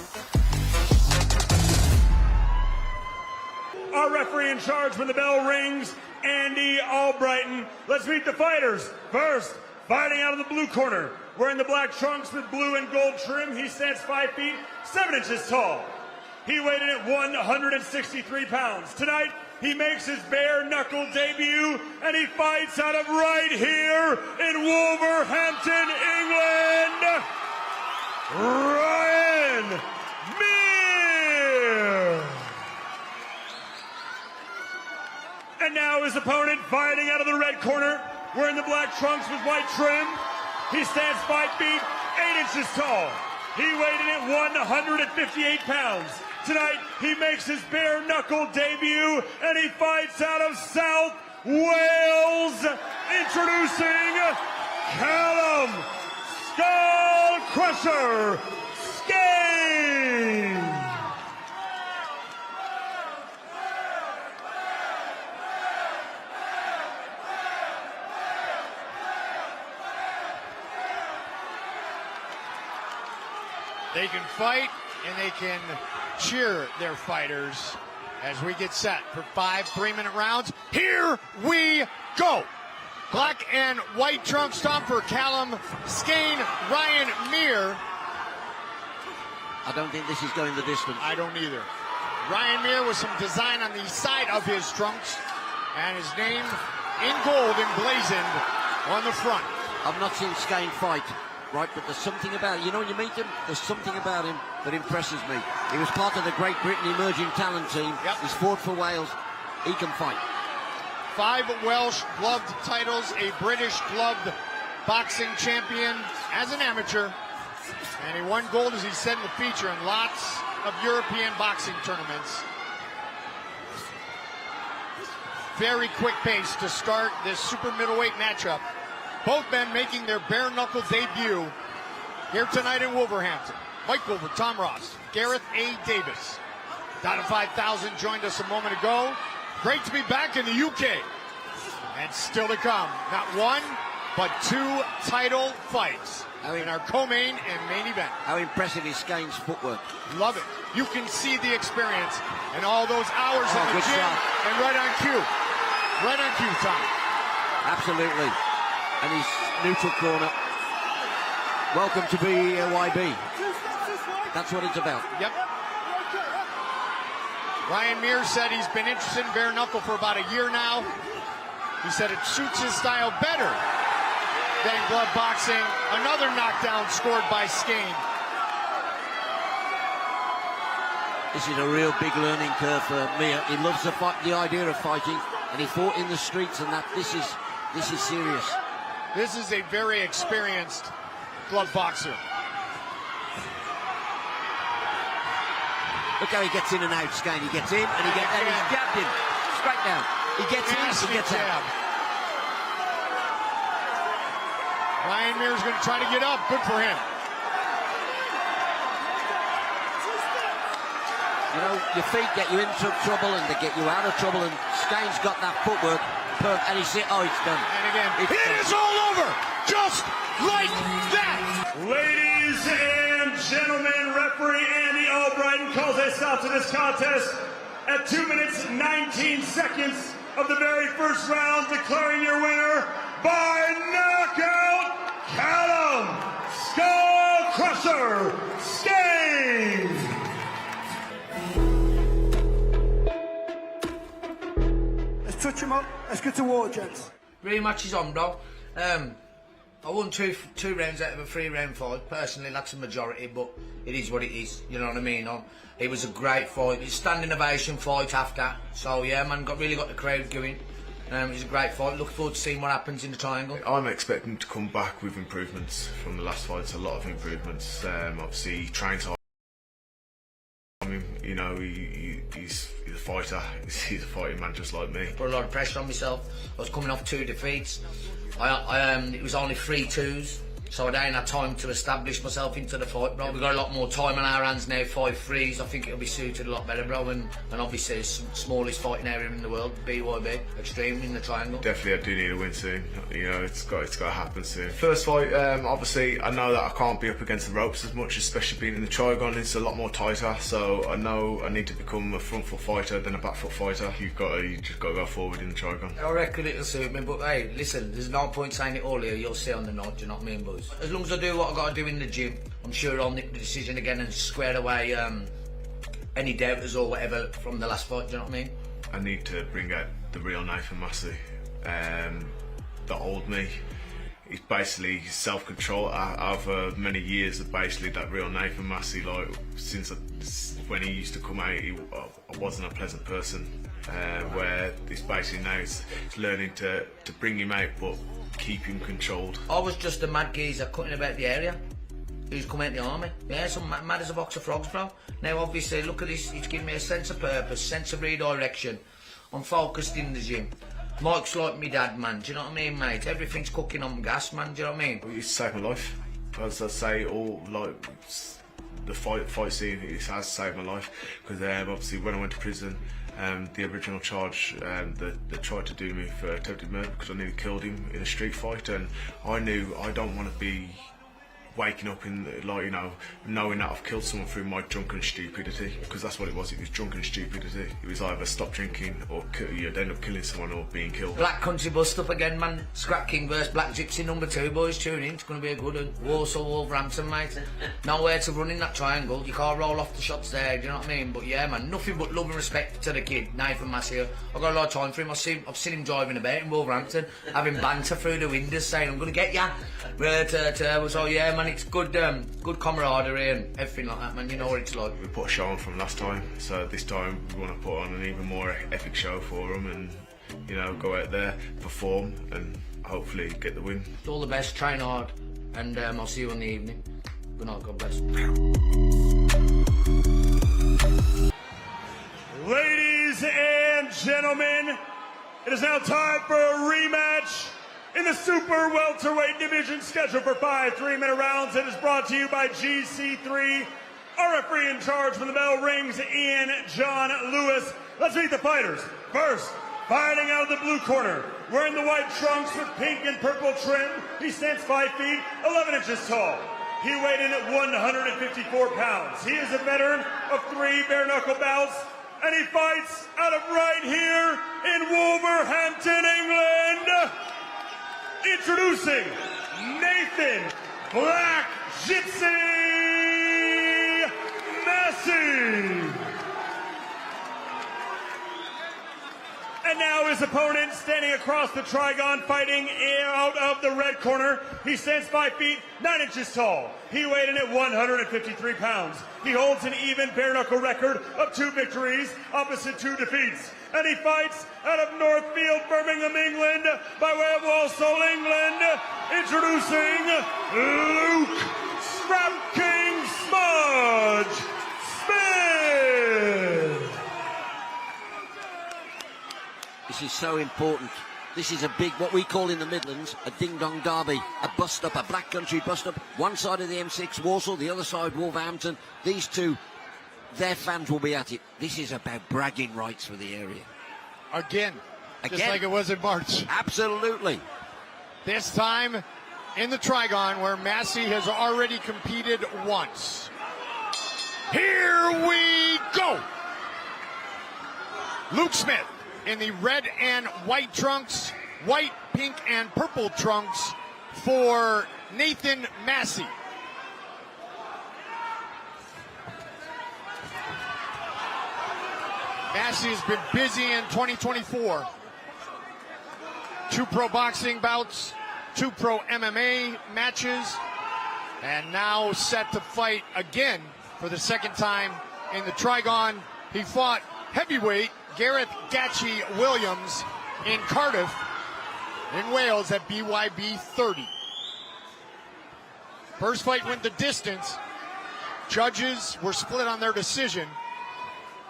Our referee in charge when the bell rings, Andy Albrighton. Let's meet the fighters. First, fighting out of the blue corner, wearing the black trunks with blue and gold trim, he stands 5 feet, 7 inches tall. He weighed in at 163 pounds. Tonight, he makes his bare knuckle debut, and he fights out of right here in Wolverhampton, England, Ryan Mir. And now his opponent fighting out of the red corner, wearing the black trunks with white trim. He stands 5 feet, 8 inches tall. He weighed in at 158 pounds. Tonight, he makes his bare knuckle debut, and he fights out of South Wales. Introducing Callum Skull Crusher Skane. They can fight and they can cheer their fighters as we get set for 5 3-minute rounds. Here we go. Black and white trunks on for Callum Skane, Ryan Mir. I don't think this is going the distance. I don't either. Ryan Mir with some design on the side of his trunks and his name in gold emblazoned on the front. I've not seen Skane fight, right, but there's something about it. You know, when you meet him, there's something about him that impresses me. He was part of the Great Britain emerging talent team. Yep. He's fought for Wales. He can fight. 5 Welsh gloved titles, a British gloved boxing champion as an amateur, and he won gold, as he said in the feature, in lots of European boxing tournaments. Very quick pace to start this super middleweight matchup. Both men making their bare knuckle debut here tonight in Wolverhampton. Mike Wolver, Tom Ross, Gareth A. Davis. Down to 5,000 joined us a moment ago. Great to be back in the UK. And still to come, not one, but 2 title fights in our co-main and main event. How impressive is Skane's footwork. Love it. You can see the experience and all those hours in the good gym shot. and right on cue. Right on cue, Tom. Absolutely. And his neutral corner. Welcome to BYB. That's what it's about. Yep. Ryan Mears said he's been interested in bare knuckle for about a year now. He said it suits his style better than glove boxing. Another knockdown scored by Skane. This is a real big learning curve for Mia. He loves the idea of fighting, and he fought in the streets, and this is serious. This is a very experienced glove boxer. Look how he gets in and out, Skane. He gets in, and he's jabbed him. Straight down. He gets in, he gets out. Ryan Mears going to try to get up. Good for him. You know, your feet get you into trouble and they get you out of trouble, and Skane's got that footwork. And he's oh, it's done. And again, it is all over. Just like that. Ladies and gentlemen, referee Andy Albrighton calls a stop to this contest at 2 minutes 19 seconds of the very first round, declaring your winner by knockout, Callum Skull Crusher Skane. Let's touch him up. Let's get to war, gents. Rematch is on, bro. I won two rounds out of a 3-round fight. Personally, that's a majority, but it is what it is. You know what I mean? It was a great fight. It was a standing ovation fight after. So yeah, man, really got the crowd going. It was a great fight. Look forward to seeing what happens in the triangle. I'm expecting to come back with improvements from the last fights. A lot of improvements. Obviously, trying to. You know, he's a fighter. He's a fighting man just like me. Put a lot of pressure on myself. I was coming off 2 defeats. It was only 3 2s, so I didn't have time to establish myself into the fight, bro. We've got a lot more time on our hands now, 5 3s. I think it'll be suited a lot better, bro. And obviously, it's the smallest fighting area in the world, BYB, extreme in the triangle. Definitely, I do need a win soon. You know, it's got to happen soon. First fight, obviously, I know that I can't be up against the ropes as much, especially being in the Trigon. It's a lot more tighter, so I know I need to become a front foot fighter than a back foot fighter. You just got to go forward in the Trigon. I reckon it'll suit me, but hey, listen, there's no point saying it all here. You'll see on the night, do you know what I mean, boys? As long as I do what I got to do in the gym, I'm sure I'll nick the decision again and square away any doubters or whatever from the last fight, do you know what I mean? I need to bring out the real Nathan Massey. The old me. It's basically self-control over many years of basically that real Nathan Massey. Like since when he used to come out, I wasn't a pleasant person. Where it's basically now it's learning to bring him out but keep him controlled. I was just a mad geezer cutting about the area. Who's come out the army? Yeah, so mad as a box of frogs, bro. Now obviously look at this, it's given me a sense of purpose, sense of redirection. I'm focused in the gym. Mike's like me dad, man, do you know what I mean, mate? Everything's cooking on gas, man, do you know what I mean? It used to save my life. As I say, all like the fight scene, it has saved my life. Because obviously when I went to prison, the original charge, they tried to do me for attempted murder because I nearly killed him in a street fight, and I knew I don't want to be waking up in, like, you know, knowing that I've killed someone through my drunken stupidity, because that's what it was drunken stupidity. It was either stop drinking or you'd end up killing someone or being killed. Black Country bust up again, man. Scrap King versus Black Gypsy #2, boys, tune in, it's going to be a good one. Warsaw, Wolverhampton, mate. Nowhere to run in that triangle, you can't roll off the shots there, do you know what I mean? But yeah, man, nothing but love and respect to the kid, Nathan Massey. I've got a lot of time for him. I've seen him driving about in Wolverhampton, having banter through the windows saying, I'm going to get ya. So yeah, man, it's good camaraderie and everything like that, man. You know what it's like. We put a show on from last time, so this time we want to put on an even more epic show for them, and you know, go out there, perform, and hopefully get the win. All the best, train hard, and I'll see you in the evening. Good night, God bless. Ladies and gentlemen, it is now time for a rematch In the super welterweight division, scheduled for 5 3-minute rounds, it is brought to you by GC3. Our referee in charge when the bell rings, Ian John Lewis. Let's meet the fighters. First, fighting out of the blue corner, wearing the white trunks with pink and purple trim, he stands 5 feet, 11 inches tall. He weighed in at 154 pounds. He is a veteran of 3 bare knuckle bouts, and he fights out of right here in Wolverhampton, England. Introducing Nathan Black Gypsy Massey. And now his opponent standing across the Trigon, fighting out of the red corner. He stands 5 feet, 9 inches tall. He weighed in at 153 pounds. He holds an even bare knuckle record of 2 victories, opposite 2 defeats. And he fights out of Northfield, Birmingham, England, by way of Walsall, England. Introducing Luke Scrap King Smudge Smith. This is so important. This is a big, what we call in the Midlands, a ding-dong derby, a bust-up, a black country bust-up. One side of the M6, Walsall, the other side, Wolverhampton. These two, their fans will be at it. This is about bragging rights for the area. Again, just like it was in March. Absolutely. This time in the Trigon, where Massey has already competed once. Here we go. Luke Smith in the red and white trunks, white, pink, and purple trunks for Nathan Massey. Massey has been busy in 2024. 2 pro boxing bouts, 2 pro MMA matches, and now set to fight again for the second time in the Trigon. He fought heavyweight Gareth Gatchy Williams in Cardiff, in Wales, at BYB 30. First fight went the distance. Judges were split on their decision,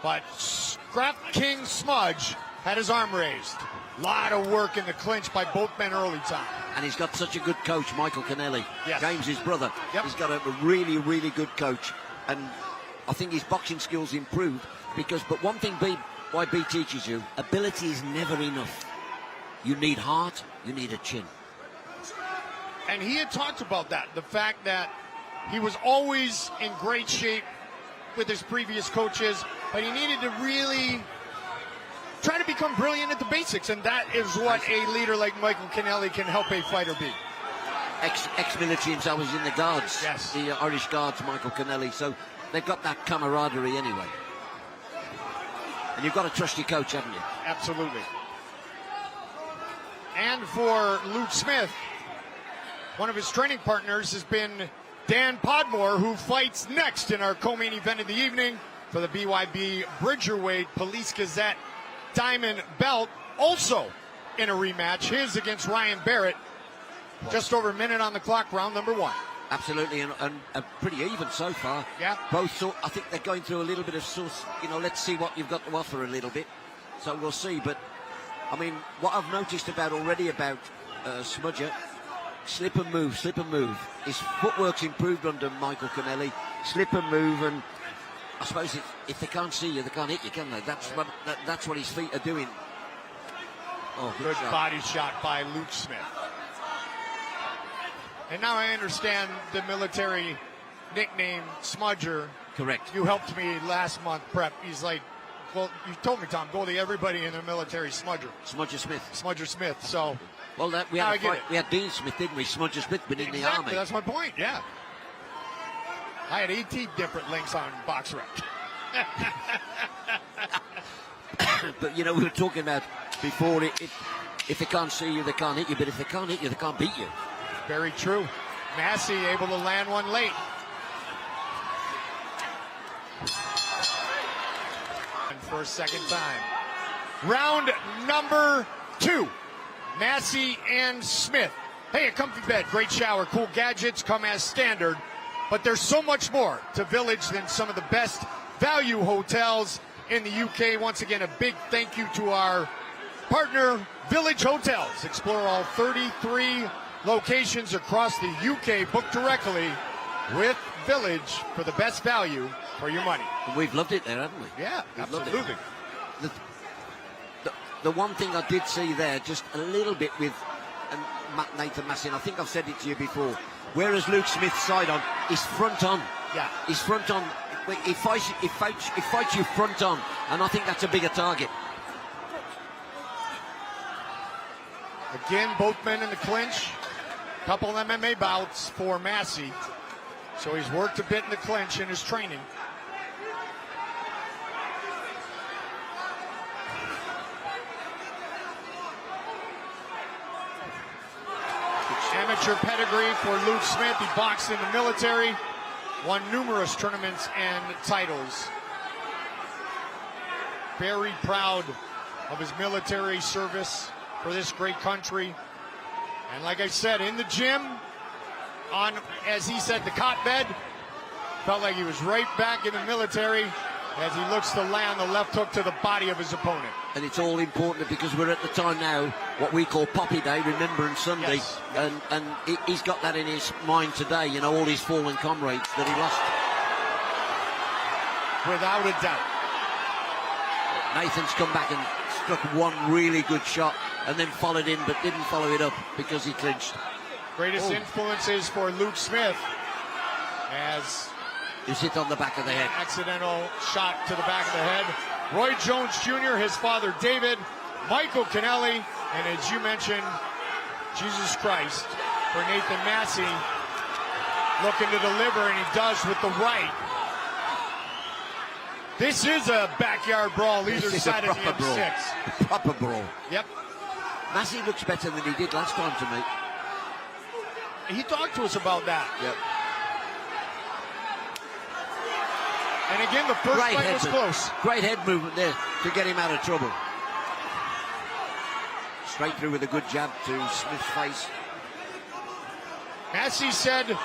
but Scrap King Smudge had his arm raised. A lot of work in the clinch by both men early time. And he's got such a good coach, Michael Kennelly. Yes. James, his brother. Yep. He's got a really, really good coach. And I think his boxing skills improved because, but one thing BYB teaches you, ability is never enough. You need heart, you need a chin. And he had talked about that, the fact that he was always in great shape with his previous coaches, but he needed to really try to become brilliant at the basics, and that is what a leader like Michael Kennelly can help a fighter be. Ex-military himself, was in the Guards, yes. the Irish Guards, Michael Kennelly, so they've got that camaraderie anyway. And you've got to trust your coach, haven't you? Absolutely. And for Luke Smith, one of his training partners has been Dan Podmore, who fights next in our co-main event of the evening for the BYB Bridgerweight Police Gazette Diamond Belt, also in a rematch, his against Ryan Barrett. Just over a minute on the clock, round number 1. Absolutely, and pretty even so far. Yeah. Both, so I think they're going through a little bit of sauce. Let's see what you've got to offer a little bit. So we'll see. But, I mean, what I've noticed already about Smudger, slip and move. His footwork's improved under Michael Kennelly. Slip and move, and I suppose if they can't see you, they can't hit you, can they? That's what his feet are doing. Oh, good shot. Body shot by Luke Smith. And now I understand the military nickname Smudger. Correct. You helped me last month prep. He's like, well, you told me, Tom, go to everybody in the military Smudger. Smudger Smith. Smudger Smith. So, well, we had Dean Smith, didn't we? Smudger Smith, but in the army. That's my point. Yeah. I had 18 different links on BoxRec. But we were talking about before, if they can't see you, they can't hit you. But if they can't hit you, they can't beat you. Very true. Massey able to land one late. And for a second time. Round number 2. Massey and Smith. Hey, a comfy bed, great shower, cool gadgets come as standard. But there's so much more to Village than some of the best value hotels in the UK. Once again, a big thank you to our Partner Village Hotels. Explore all 33 locations across the UK. Book directly with Village for the best value for your money. We've loved it there, haven't we? Yeah, We've loved absolutely. it. The one thing I did see there, just a little bit with Nathan Massey, and I think I've said it to you before, whereas Luke Smith's side on, he's front on. Yeah. He's front on. He fights you front on, and I think that's a bigger target. Again, both men in the clinch. Couple MMA bouts for Massey. So he's worked a bit in the clinch in his training. Amateur pedigree for Luke Smith. He boxed in the military, won numerous tournaments and titles. Very proud of his military service for this great country. And like I said, in the gym, on, as he said, the cot bed, felt like he was right back in the military as he looks to land the left hook to the body of his opponent. And it's all important because we're at the time now, what we call Poppy Day, Remembrance Sunday, Yes. and he's got that in his mind today, you know, all his fallen comrades that he lost. Without a doubt. Nathan's come back and struck one really good shot and then followed in but didn't follow it up because he clinched. Greatest influences for Luke Smith as He's hit on the back of the head. accidental shot to the back of the head. Roy Jones Jr., his father David, Michael Kennelly, and as you mentioned, Jesus Christ for Nathan Massey, looking to deliver, and he does with the right. This is a backyard brawl, either side of the M6. Proper brawl. Yep. Massey looks better than he did last time to me. He talked to us about that. Yep. And again, the first Great fight head was movement. close. Great head movement there to get him out of trouble. Straight through with a good jab to Smith's face. Massey said,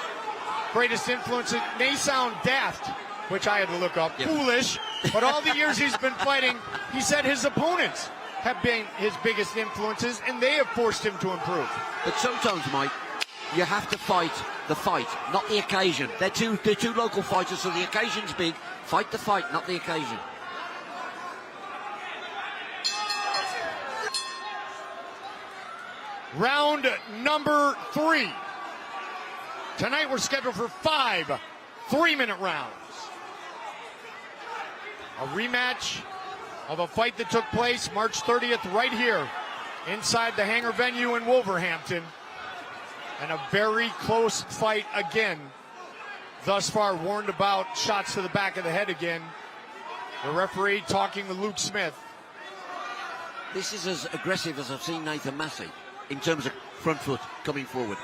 greatest influence, it may sound daft, which I had to look up, Yep. foolish, but all the years he's been fighting, he said his opponents have been his biggest influences, and they have forced him to improve. But sometimes, Mike, you have to fight the fight, not the occasion. They're two local fighters, so the occasion's big. Fight the fight, not the occasion. Round number 3. Tonight we're scheduled for 5 3-minute rounds. A rematch of a fight that took place March 30th right here inside the Hangar venue in Wolverhampton. And a very close fight again. Thus far warned about shots to the back of the head again. The referee talking with Luke Smith. This is as aggressive as I've seen Nathan Massey in terms of front foot coming forward.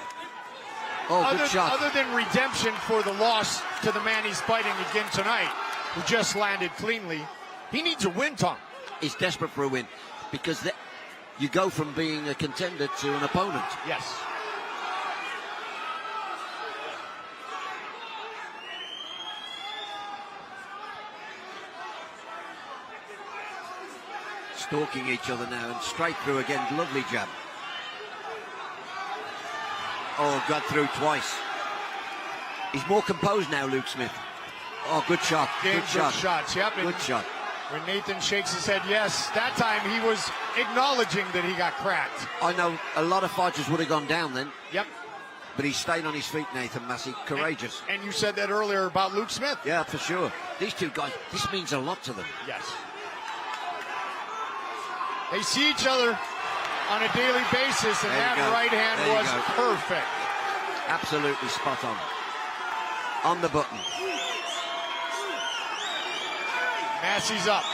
Oh, good shot. Other than redemption for the loss to the man he's fighting again tonight, who just landed cleanly, he needs a win, Tom. He's desperate for a win because you go from being a contender to an opponent. Yes. Stalking each other now and straight through again. Lovely jab. Oh, got through twice. He's more composed now, Luke Smith. Oh, good shot. Good shot. shots. Yep. Good shot. When Nathan shakes his head yes, that time he was acknowledging that he got cracked. I know a lot of fighters would have gone down then, Yep. but he stayed on his feet, Nathan Massey. Courageous. And you said that earlier about Luke Smith. Yeah, for sure. These two guys, this means a lot to them. Yes. They see each other on a daily basis, and There you that go. right hand There you was go. perfect. Absolutely spot on. On the button. Massey's up.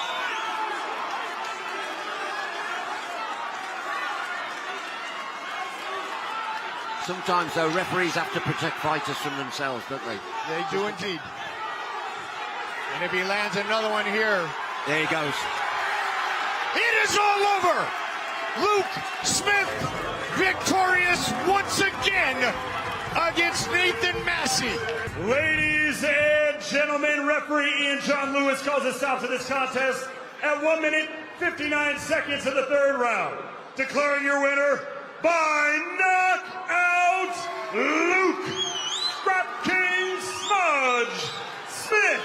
Sometimes, though, referees have to protect fighters from themselves, don't they? They do indeed. And if he lands another one here, There he goes. it is all over. Luke Smith victorious once again against Nathan Massey. Ladies and gentlemen, referee Ian John Lewis calls a stop to this contest at 1 minute, 59 seconds of the third round. Declaring your winner by knockout, Luke Scrap King Smudge Smith.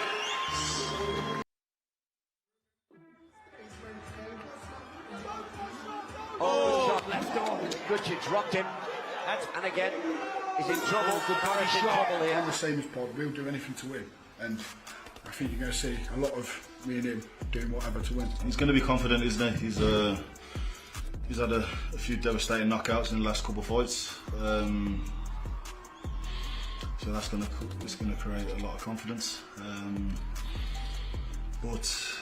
Oh, shot left off. Richard dropped him. And again, he's in trouble. Barrett's in trouble here. I'm the same as Pod. We'll do anything to win. And I think you're going to see a lot of me and him doing whatever to win. He's going to be confident, isn't he? He's had a few devastating knockouts in the last couple of fights. So that's going to create a lot of confidence. But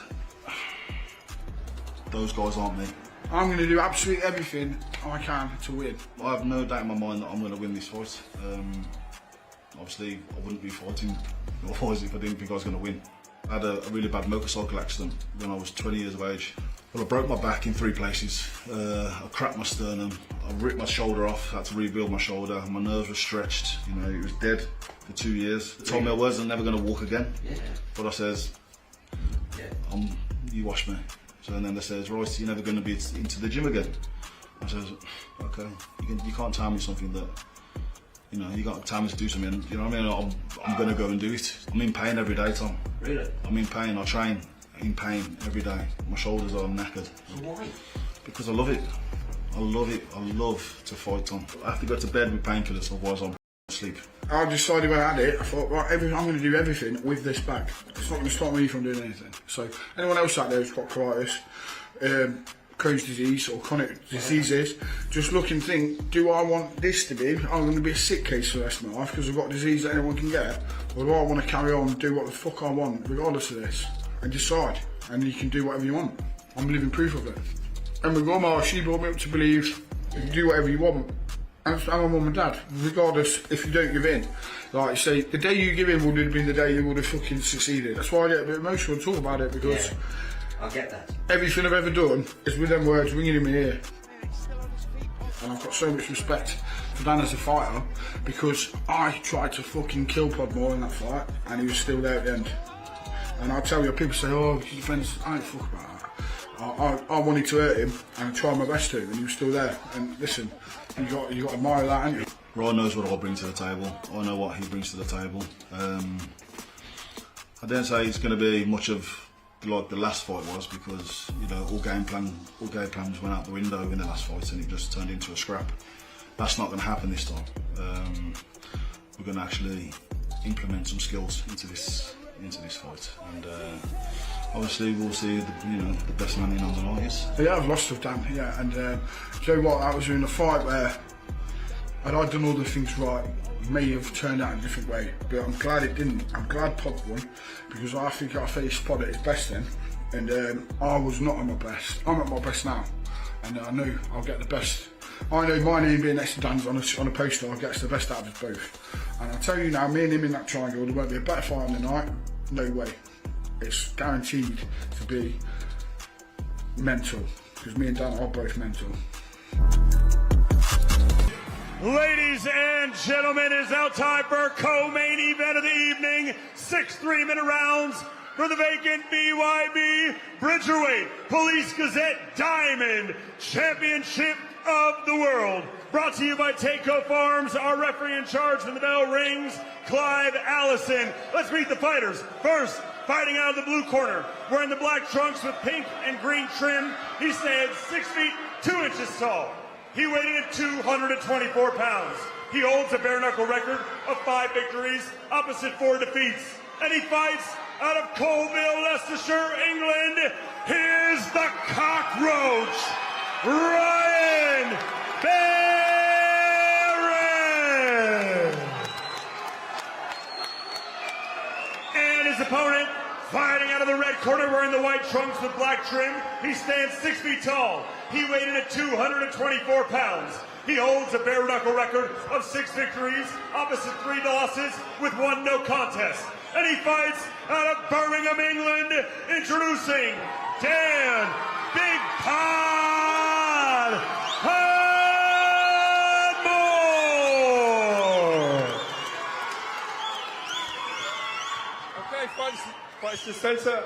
those guys aren't me. I'm going to do absolutely everything I can to win. I have no doubt in my mind that I'm going to win this fight. Obviously, I wouldn't be fighting otherwise if I didn't think I was going to win. I had a really bad motorcycle accident when I was 20 years of age. Well, I broke my back in 3 places. I cracked my sternum. I ripped my shoulder off. I had to rebuild my shoulder. My nerves were stretched. You know, it was dead for 2 years. They told me I wasn't never going to walk again. Yeah. But I says, you wash me. So and then they says, right, you're never going to be into the gym again. I says, okay, you can't tell me something that, you know, you got time to do something. You know what I mean? I'm going to go and do it. I'm in pain every day, Tom. Really? I'm in pain. I train in pain every day. My shoulders are knackered. So why? Because I love it. I love it. I love to fight, Tom. I have to go to bed with painkillers, otherwise I'm asleep. I decided when I had it, I thought, right, I'm going to do everything with this bag. It's not going to stop me from doing anything. So anyone else out there who's got colitis, Crohn's disease or chronic diseases, just look and think, do I want this to be, I'm going to be a sick case for the rest of my life because I've got a disease that anyone can get, or do I want to carry on and do what the fuck I want regardless of this, and decide, and you can do whatever you want. I'm living proof of it. And my grandma, she brought me up to believe you can do whatever you want. And my mum and dad, regardless if you don't give in. Like you say, the day you give in would have been the day you would have fucking succeeded. That's why I get a bit emotional and talk about it, because I get that. Everything I've ever done is with them words ringing in my ear. And I've got so much respect for Dan as a fighter, because I tried to fucking kill Podmore in that fight and he was still there at the end. And I tell you, people say, oh, his defence, I ain't fuck about that. I wanted to hurt him and I tried my best to, and he was still there. And listen, you got to admire that, haven't you? Ron knows what I bring to the table. I know what he brings to the table. I don't say it's going to be much of like the last fight was, because you know all game plans went out the window in the last fight, and it just turned into a scrap. That's not going to happen this time. We're going to actually implement some skills into this fight, and obviously we'll see the best man in on the night is. Yeah, I've lost with Dan, yeah, and do you know what, I was in a fight where had I done all the things right, it may have turned out in a different way, but I'm glad it didn't. I'm glad Pod won, because I think I faced Pod at his best then, and I was not at my best. I'm at my best now, and I know I'll get the best. I know my name being next to Dan's on a poster, I'll get the best out of us both. And I tell you now, me and him in that triangle, there won't be a better fight on the night. No way. It's guaranteed to be mental, because me and Dan are both mental. Ladies and gentlemen, it is now time for our co-main event of the evening. 6 3-minute rounds for the vacant BYB Bridgerweight Police Gazette Diamond Championship of the World. Brought to you by Takeo Farms. Our referee in charge when the bell rings, Clive Allison. Let's meet the fighters. First, fighting out of the blue corner, wearing the black trunks with pink and green trim. He stands 6 feet 2 inches tall. He weighed in at 224 pounds. He holds a bare knuckle record of 5 victories, opposite 4 defeats. And he fights out of Colville, Leicestershire, England. Here's the Cockroach, Ryan Barrett. And his opponent, fighting out of the red corner, wearing the white trunks with black trim. He stands 6 feet tall. He weighed in at 224 pounds. He holds a bare knuckle record of 6 victories, opposite 3 losses, with 1 no contest. And he fights out of Birmingham, England, introducing Dan Big Pod Podmore. Okay, fights to center.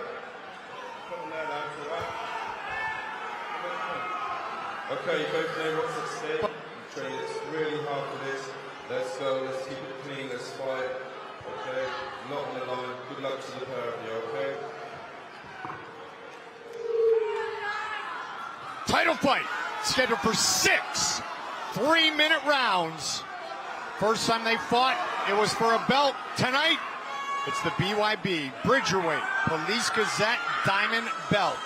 Put him there, lads, all right? Okay, you both know what's at stake. You trained really hard for this. Let's go, let's keep it clean, let's fight. Okay, not on the line. Good luck to the pair of you, okay? Title fight scheduled for 6 3-minute rounds. First time they fought, it was for a belt. Tonight, it's the BYB Bridgerweight Police Gazette Diamond Belt.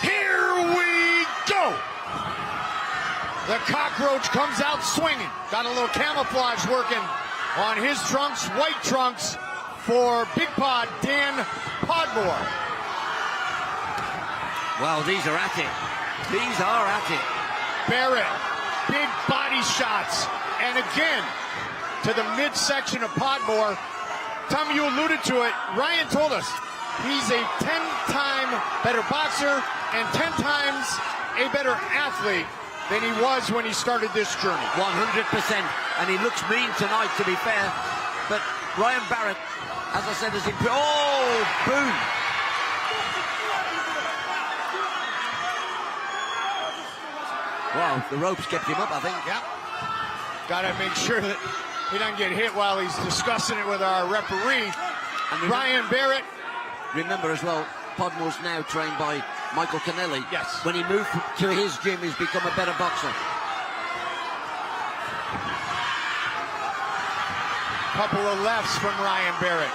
Here we go! The Cockroach comes out swinging. Got a little camouflage working on his trunks, white trunks for Big Pod Dan Podmore. Well, these are at it. These are at it. Barrett, big body shots. And again, to the midsection of Podmore. Tom, you alluded to it. Ryan told us he's a 10-time better boxer and 10 times a better athlete than he was when he started this journey. 100%. And he looks mean tonight, to be fair. But Ryan Barrett, as I said, has improved. Oh, boom. Wow, the ropes kept him up, I think. Yeah. Got to make sure that he doesn't get hit while he's discussing it with our referee. And Ryan Barrett. Remember as well, Podmore's now trained by Michael Kennelly. Yes. When he moved to his gym, he's become a better boxer. Couple of lefts from Ryan Barrett.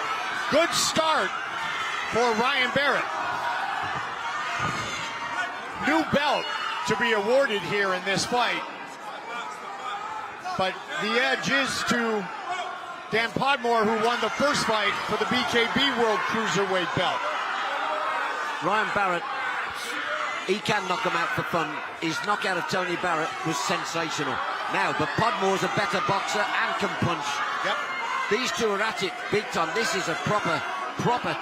Good start for Ryan Barrett. New belt to be awarded here in this fight. But the edge is to Dan Podmore, who won the first fight for the BKB World Cruiserweight belt. Ryan Barrett, he can knock him out for fun. His knockout of Tony Barrett was sensational. Now, but Podmore's a better boxer and can punch. Yep. These two are at it big time. This is a proper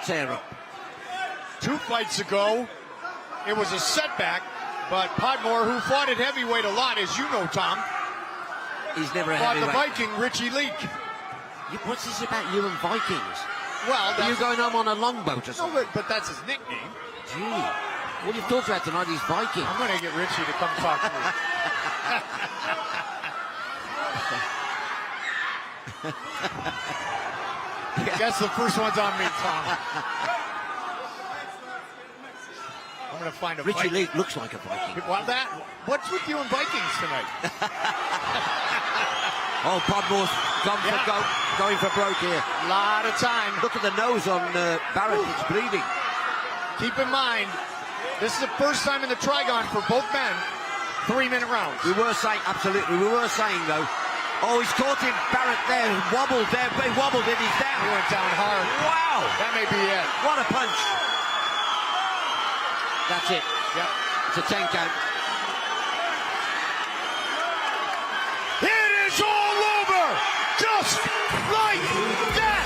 tear-up. 2 fights ago, it was a setback, but Podmore, who fought at heavyweight a lot, as you know, Tom, he's never a fought heavyweight. the Viking, Richie Leak. What's this about you and Vikings? Well, are you going home on a longboat or something? No, but that's his nickname. Gee, what you've talked about tonight is Viking. I'm going to get Richie to come talk to me. Guess the first one's on me, Tom. I'm going to find a Richie Viking. Leak looks like a Viking. Well, what's with you and Vikings tonight? Oh, Podmore's going for broke here. A lot of time. Look at the nose on Barrett, it's bleeding. Keep in mind, this is the first time in the Trigon for both men, 3-minute rounds. We were saying, absolutely, though, oh, he's caught him, Barrett there, wobbled there, he wobbled it, he's down. He went down hard. Wow! That may be it. What a punch. That's it. Yep. It's a 10 count. It is all over! Just like that!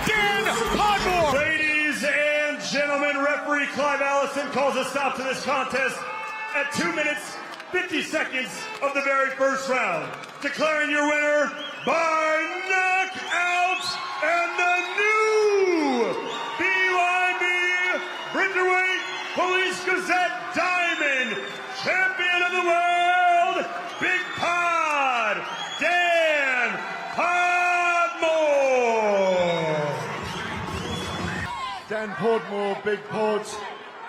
Dan Podmore! Ladies and gentlemen, referee Clive Allison calls a stop to this contest at 2 minutes, 50 seconds of the very first round. Declaring your winner by knockout and the new BYB Bridgerweight Police Gazette Diamond Champion of the World, Big Pod, Dan Podmore. Dan Podmore, Big Pod,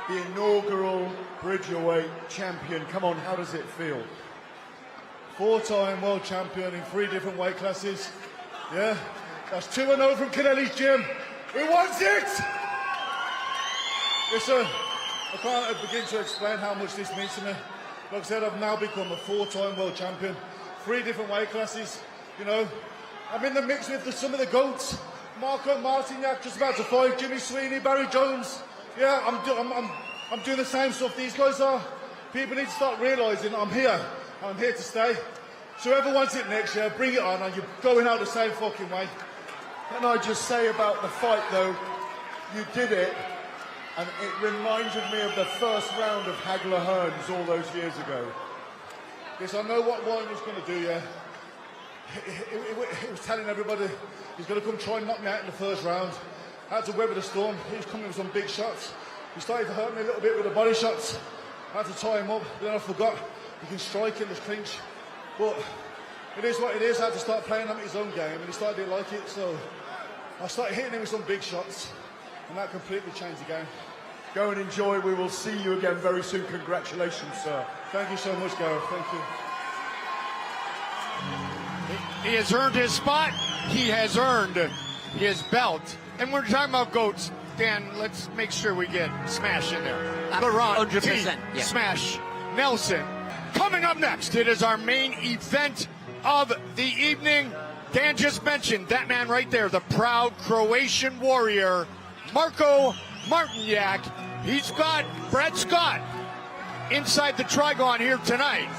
the inaugural Bridgerweight champion. Come on, how does it feel? 4-time world champion in 3 different weight classes. Yeah, that's 2-0 from Kennelly's gym. He wants it! Listen, I can't begin to explain how much this means to me. Like I said, I've now become a 4-time world champion, 3 different weight classes. You know, I'm in the mix with some of the GOATs. Marko Martinjak just about to fight, Jimmy Sweeney, Barry Jones. Yeah, I'm doing the same stuff these guys are. People need to start realising I'm here to stay. So whoever wants it next year, bring it on, and you're going out the same fucking way. Can I just say about the fight, though, you did it, and it reminded me of the first round of Hagler Hearns all those years ago. Yes, I know what Ryan was going to do, yeah. He was telling everybody he's going to come try and knock me out in the first round. I had to weather the storm. He was coming with some big shots. He started to hurt me a little bit with the body shots. I had to tie him up, then I forgot you can strike in the clinch. But it is what it is. I had to start playing him his own game, and he started to like it. So I started hitting him with some big shots, and that completely changed the game. Go and enjoy. We will see you again very soon. Congratulations, sir. Thank you so much, Gareth. Thank you. He has earned his spot. He has earned his belt. And we're talking about GOATs. Dan, let's make sure we get Smash in there. Laurent 100%. T. Smash Nelson. Coming up next, it is our main event of the evening. Dan just mentioned that man right there, the proud Croatian warrior, Marko Martinjak. He's got Brad Scott inside the Trigon here tonight.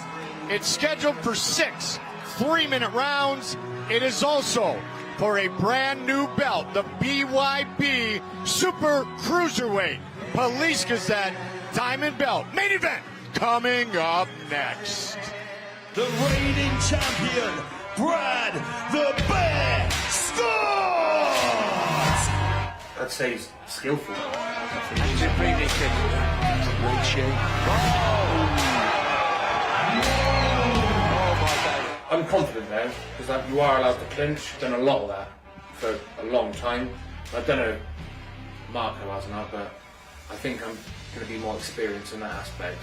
It's scheduled for 6 3-minute rounds. It is also for a brand new belt, the BYB Super Cruiserweight Police Gazette Diamond Belt. Main event coming up next. The reigning champion, Brad the Bear Scott! I'd say he's skillful. I'm confident now, because you are allowed to clinch. Done a lot of that for a long time. I don't know, Marko has not, but I think I'm going to be more experienced in that aspect.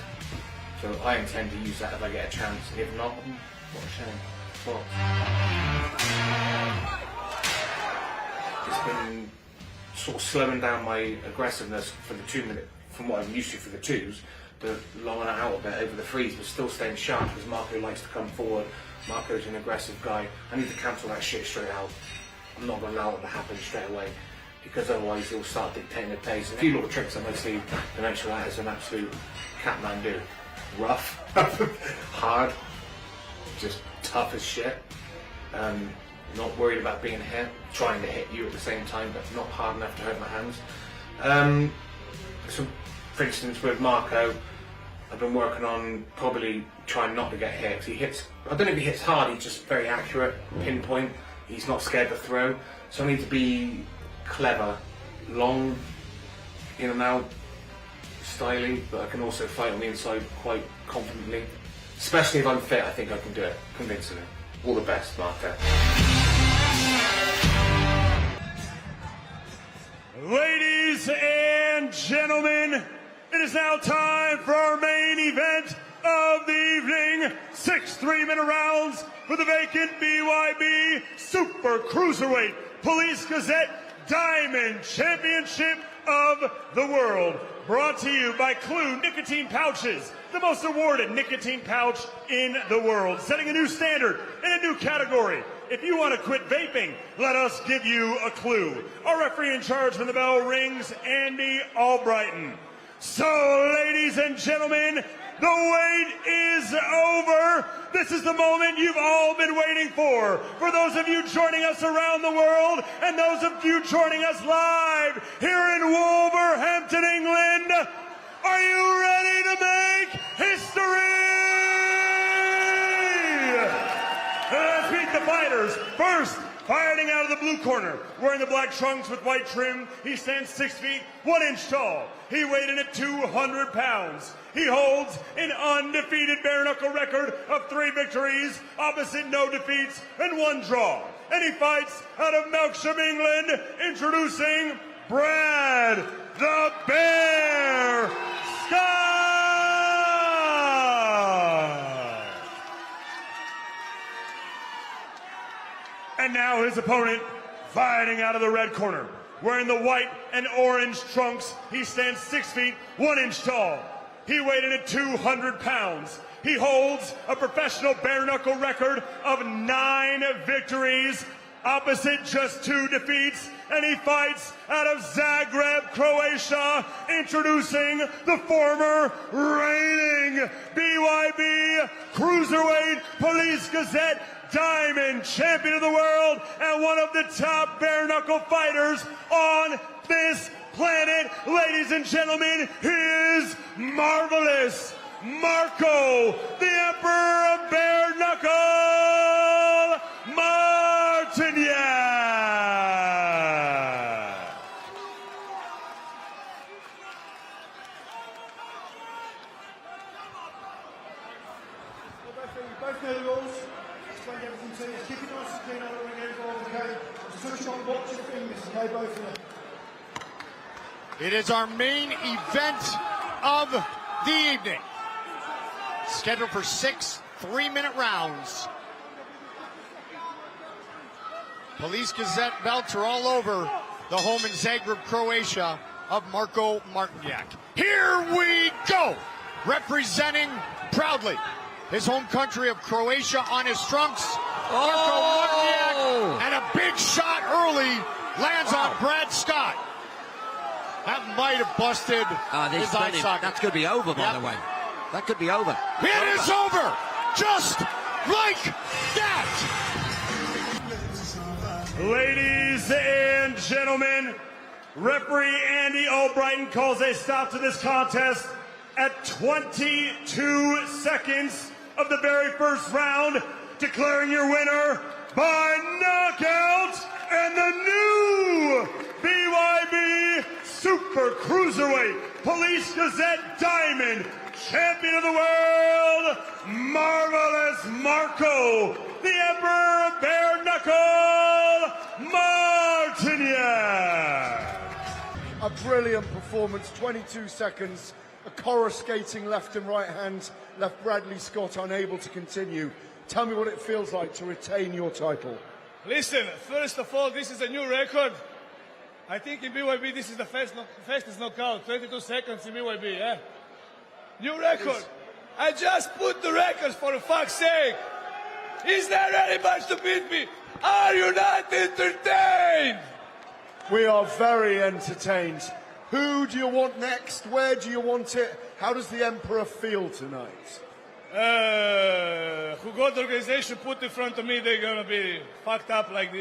So I intend to use that if I get a chance. If not, what a shame. But it's been sort of slowing down my aggressiveness for the 2 minute, from what I'm used to for the twos, but longing it out a bit over the threes, but still staying sharp because Marko likes to come forward. Marko's an aggressive guy. I need to cancel that shit straight out. I'm not going to allow it to happen straight away, because otherwise he'll start dictating the pace. And a few little tricks on my sleeve to make sure that is an absolute Catmandu. Rough, hard, just tough as shit. Not worried about being hit, trying to hit you at the same time, but not hard enough to hurt my hands. So, for instance, with Marko, I've been working on probably trying not to get hit. He hits, I don't know if he hits hard, he's just very accurate, pinpoint. He's not scared to throw. So I need to be clever, long, in and out, styling, but I can also fight on the inside quite confidently. Especially if I'm fit, I think I can do it, convincingly. All the best, Marko. Ladies and gentlemen, it is now time for our main event of the evening. 6 3-minute rounds for the vacant BYB Super Cruiserweight Police Gazette Diamond Championship of the World. Brought to you by Clue Nicotine Pouches, the most awarded nicotine pouch in the world. Setting a new standard in a new category. If you want to quit vaping, let us give you a clue. Our referee in charge when the bell rings, Andy Albrighton. So, ladies and gentlemen, the wait is over. This is the moment you've all been waiting for. For those of you joining us around the world and those of you joining us live here in Wolverhampton, England, are you ready to make history? Let's meet the fighters. First, fighting out of the blue corner, wearing the black trunks with white trim, he stands 6 feet, 1 inch tall. He weighed in at 200 pounds. He holds an undefeated bare knuckle record of 3 victories, opposite no defeats, and 1 draw. And he fights out of Melksham, England, introducing Brad the Bear Scott! And now his opponent, fighting out of the red corner, wearing the white and orange trunks, he stands 6 feet, 1 inch tall. He weighed in at 200 pounds. He holds a professional bare knuckle record of 9 victories, opposite just 2 defeats, and he fights out of Zagreb, Croatia, introducing the former reigning BYB Cruiserweight Police Gazette Diamond Champion of the World and one of the top bare knuckle fighters on this planet. Ladies and gentlemen, he is marvelous Marko, the Emperor of Bare Knuckle, Martinjak. clean out the ring involved, okay? Just touch on watch your fingers, okay, both of them. It is our main event of the evening. Scheduled for 6 3-minute rounds. Police Gazette belts are all over the home in Zagreb, Croatia of Marko Martinjak. Here we go! Representing proudly his home country of Croatia on his trunks. Marko Martinjak, and a big shot early lands on Brad Scott. That might have busted his eye socket. That could be over, by the way. That could be over. It is over! Just like that! Ladies and gentlemen, referee Andy Albrighton calls a stop to this contest at 22 seconds of the very first round, declaring your winner by knockout and the new BYB Super Cruiserweight Police Gazette Diamond Champion of the World, Marvelous Marko, the Emperor of Bare Knuckle, Martinjak. A brilliant performance, 22 seconds, a coruscating left and right hand left Bradley Scott unable to continue. Tell me what it feels like to retain your title. Listen, first of all, this is a new record. I think in BYB this is the fastest knockout, 22 seconds in BYB, yeah? New record. I just put the records for fuck's sake. Is there anybody to beat me? Are you not entertained? We are very entertained. Who do you want next? Where do you want it? How does the Emperor feel tonight? Who got the organization put in front of me, they're gonna be fucked up like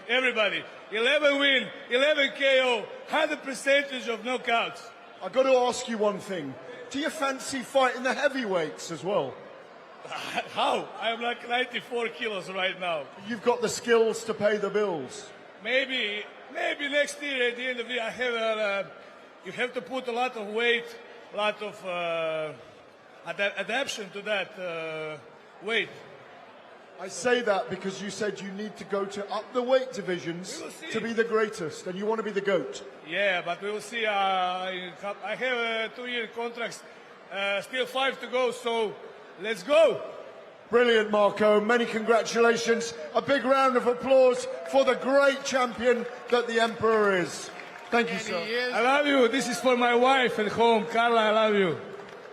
everybody. 11 win, 11 KO, 100% of knockouts. I've got to ask you one thing. Do you fancy fighting the heavyweights as well? How? I'm like 94 kilos right now. You've got the skills to pay the bills. Maybe next year at the end of the year, I have you have to put a lot of weight, a lot of adaptation to that weight. I say that because you said you need to go to up the weight divisions to be the greatest, and you want to be the GOAT. Yeah, but we will see. I have a 2-year contract, still 5 to go, so let's go. Brilliant, Marko. Many congratulations. A big round of applause for the great champion that the Emperor is. Thank you, sir. I love you. This is for my wife at home. Carla, I love you.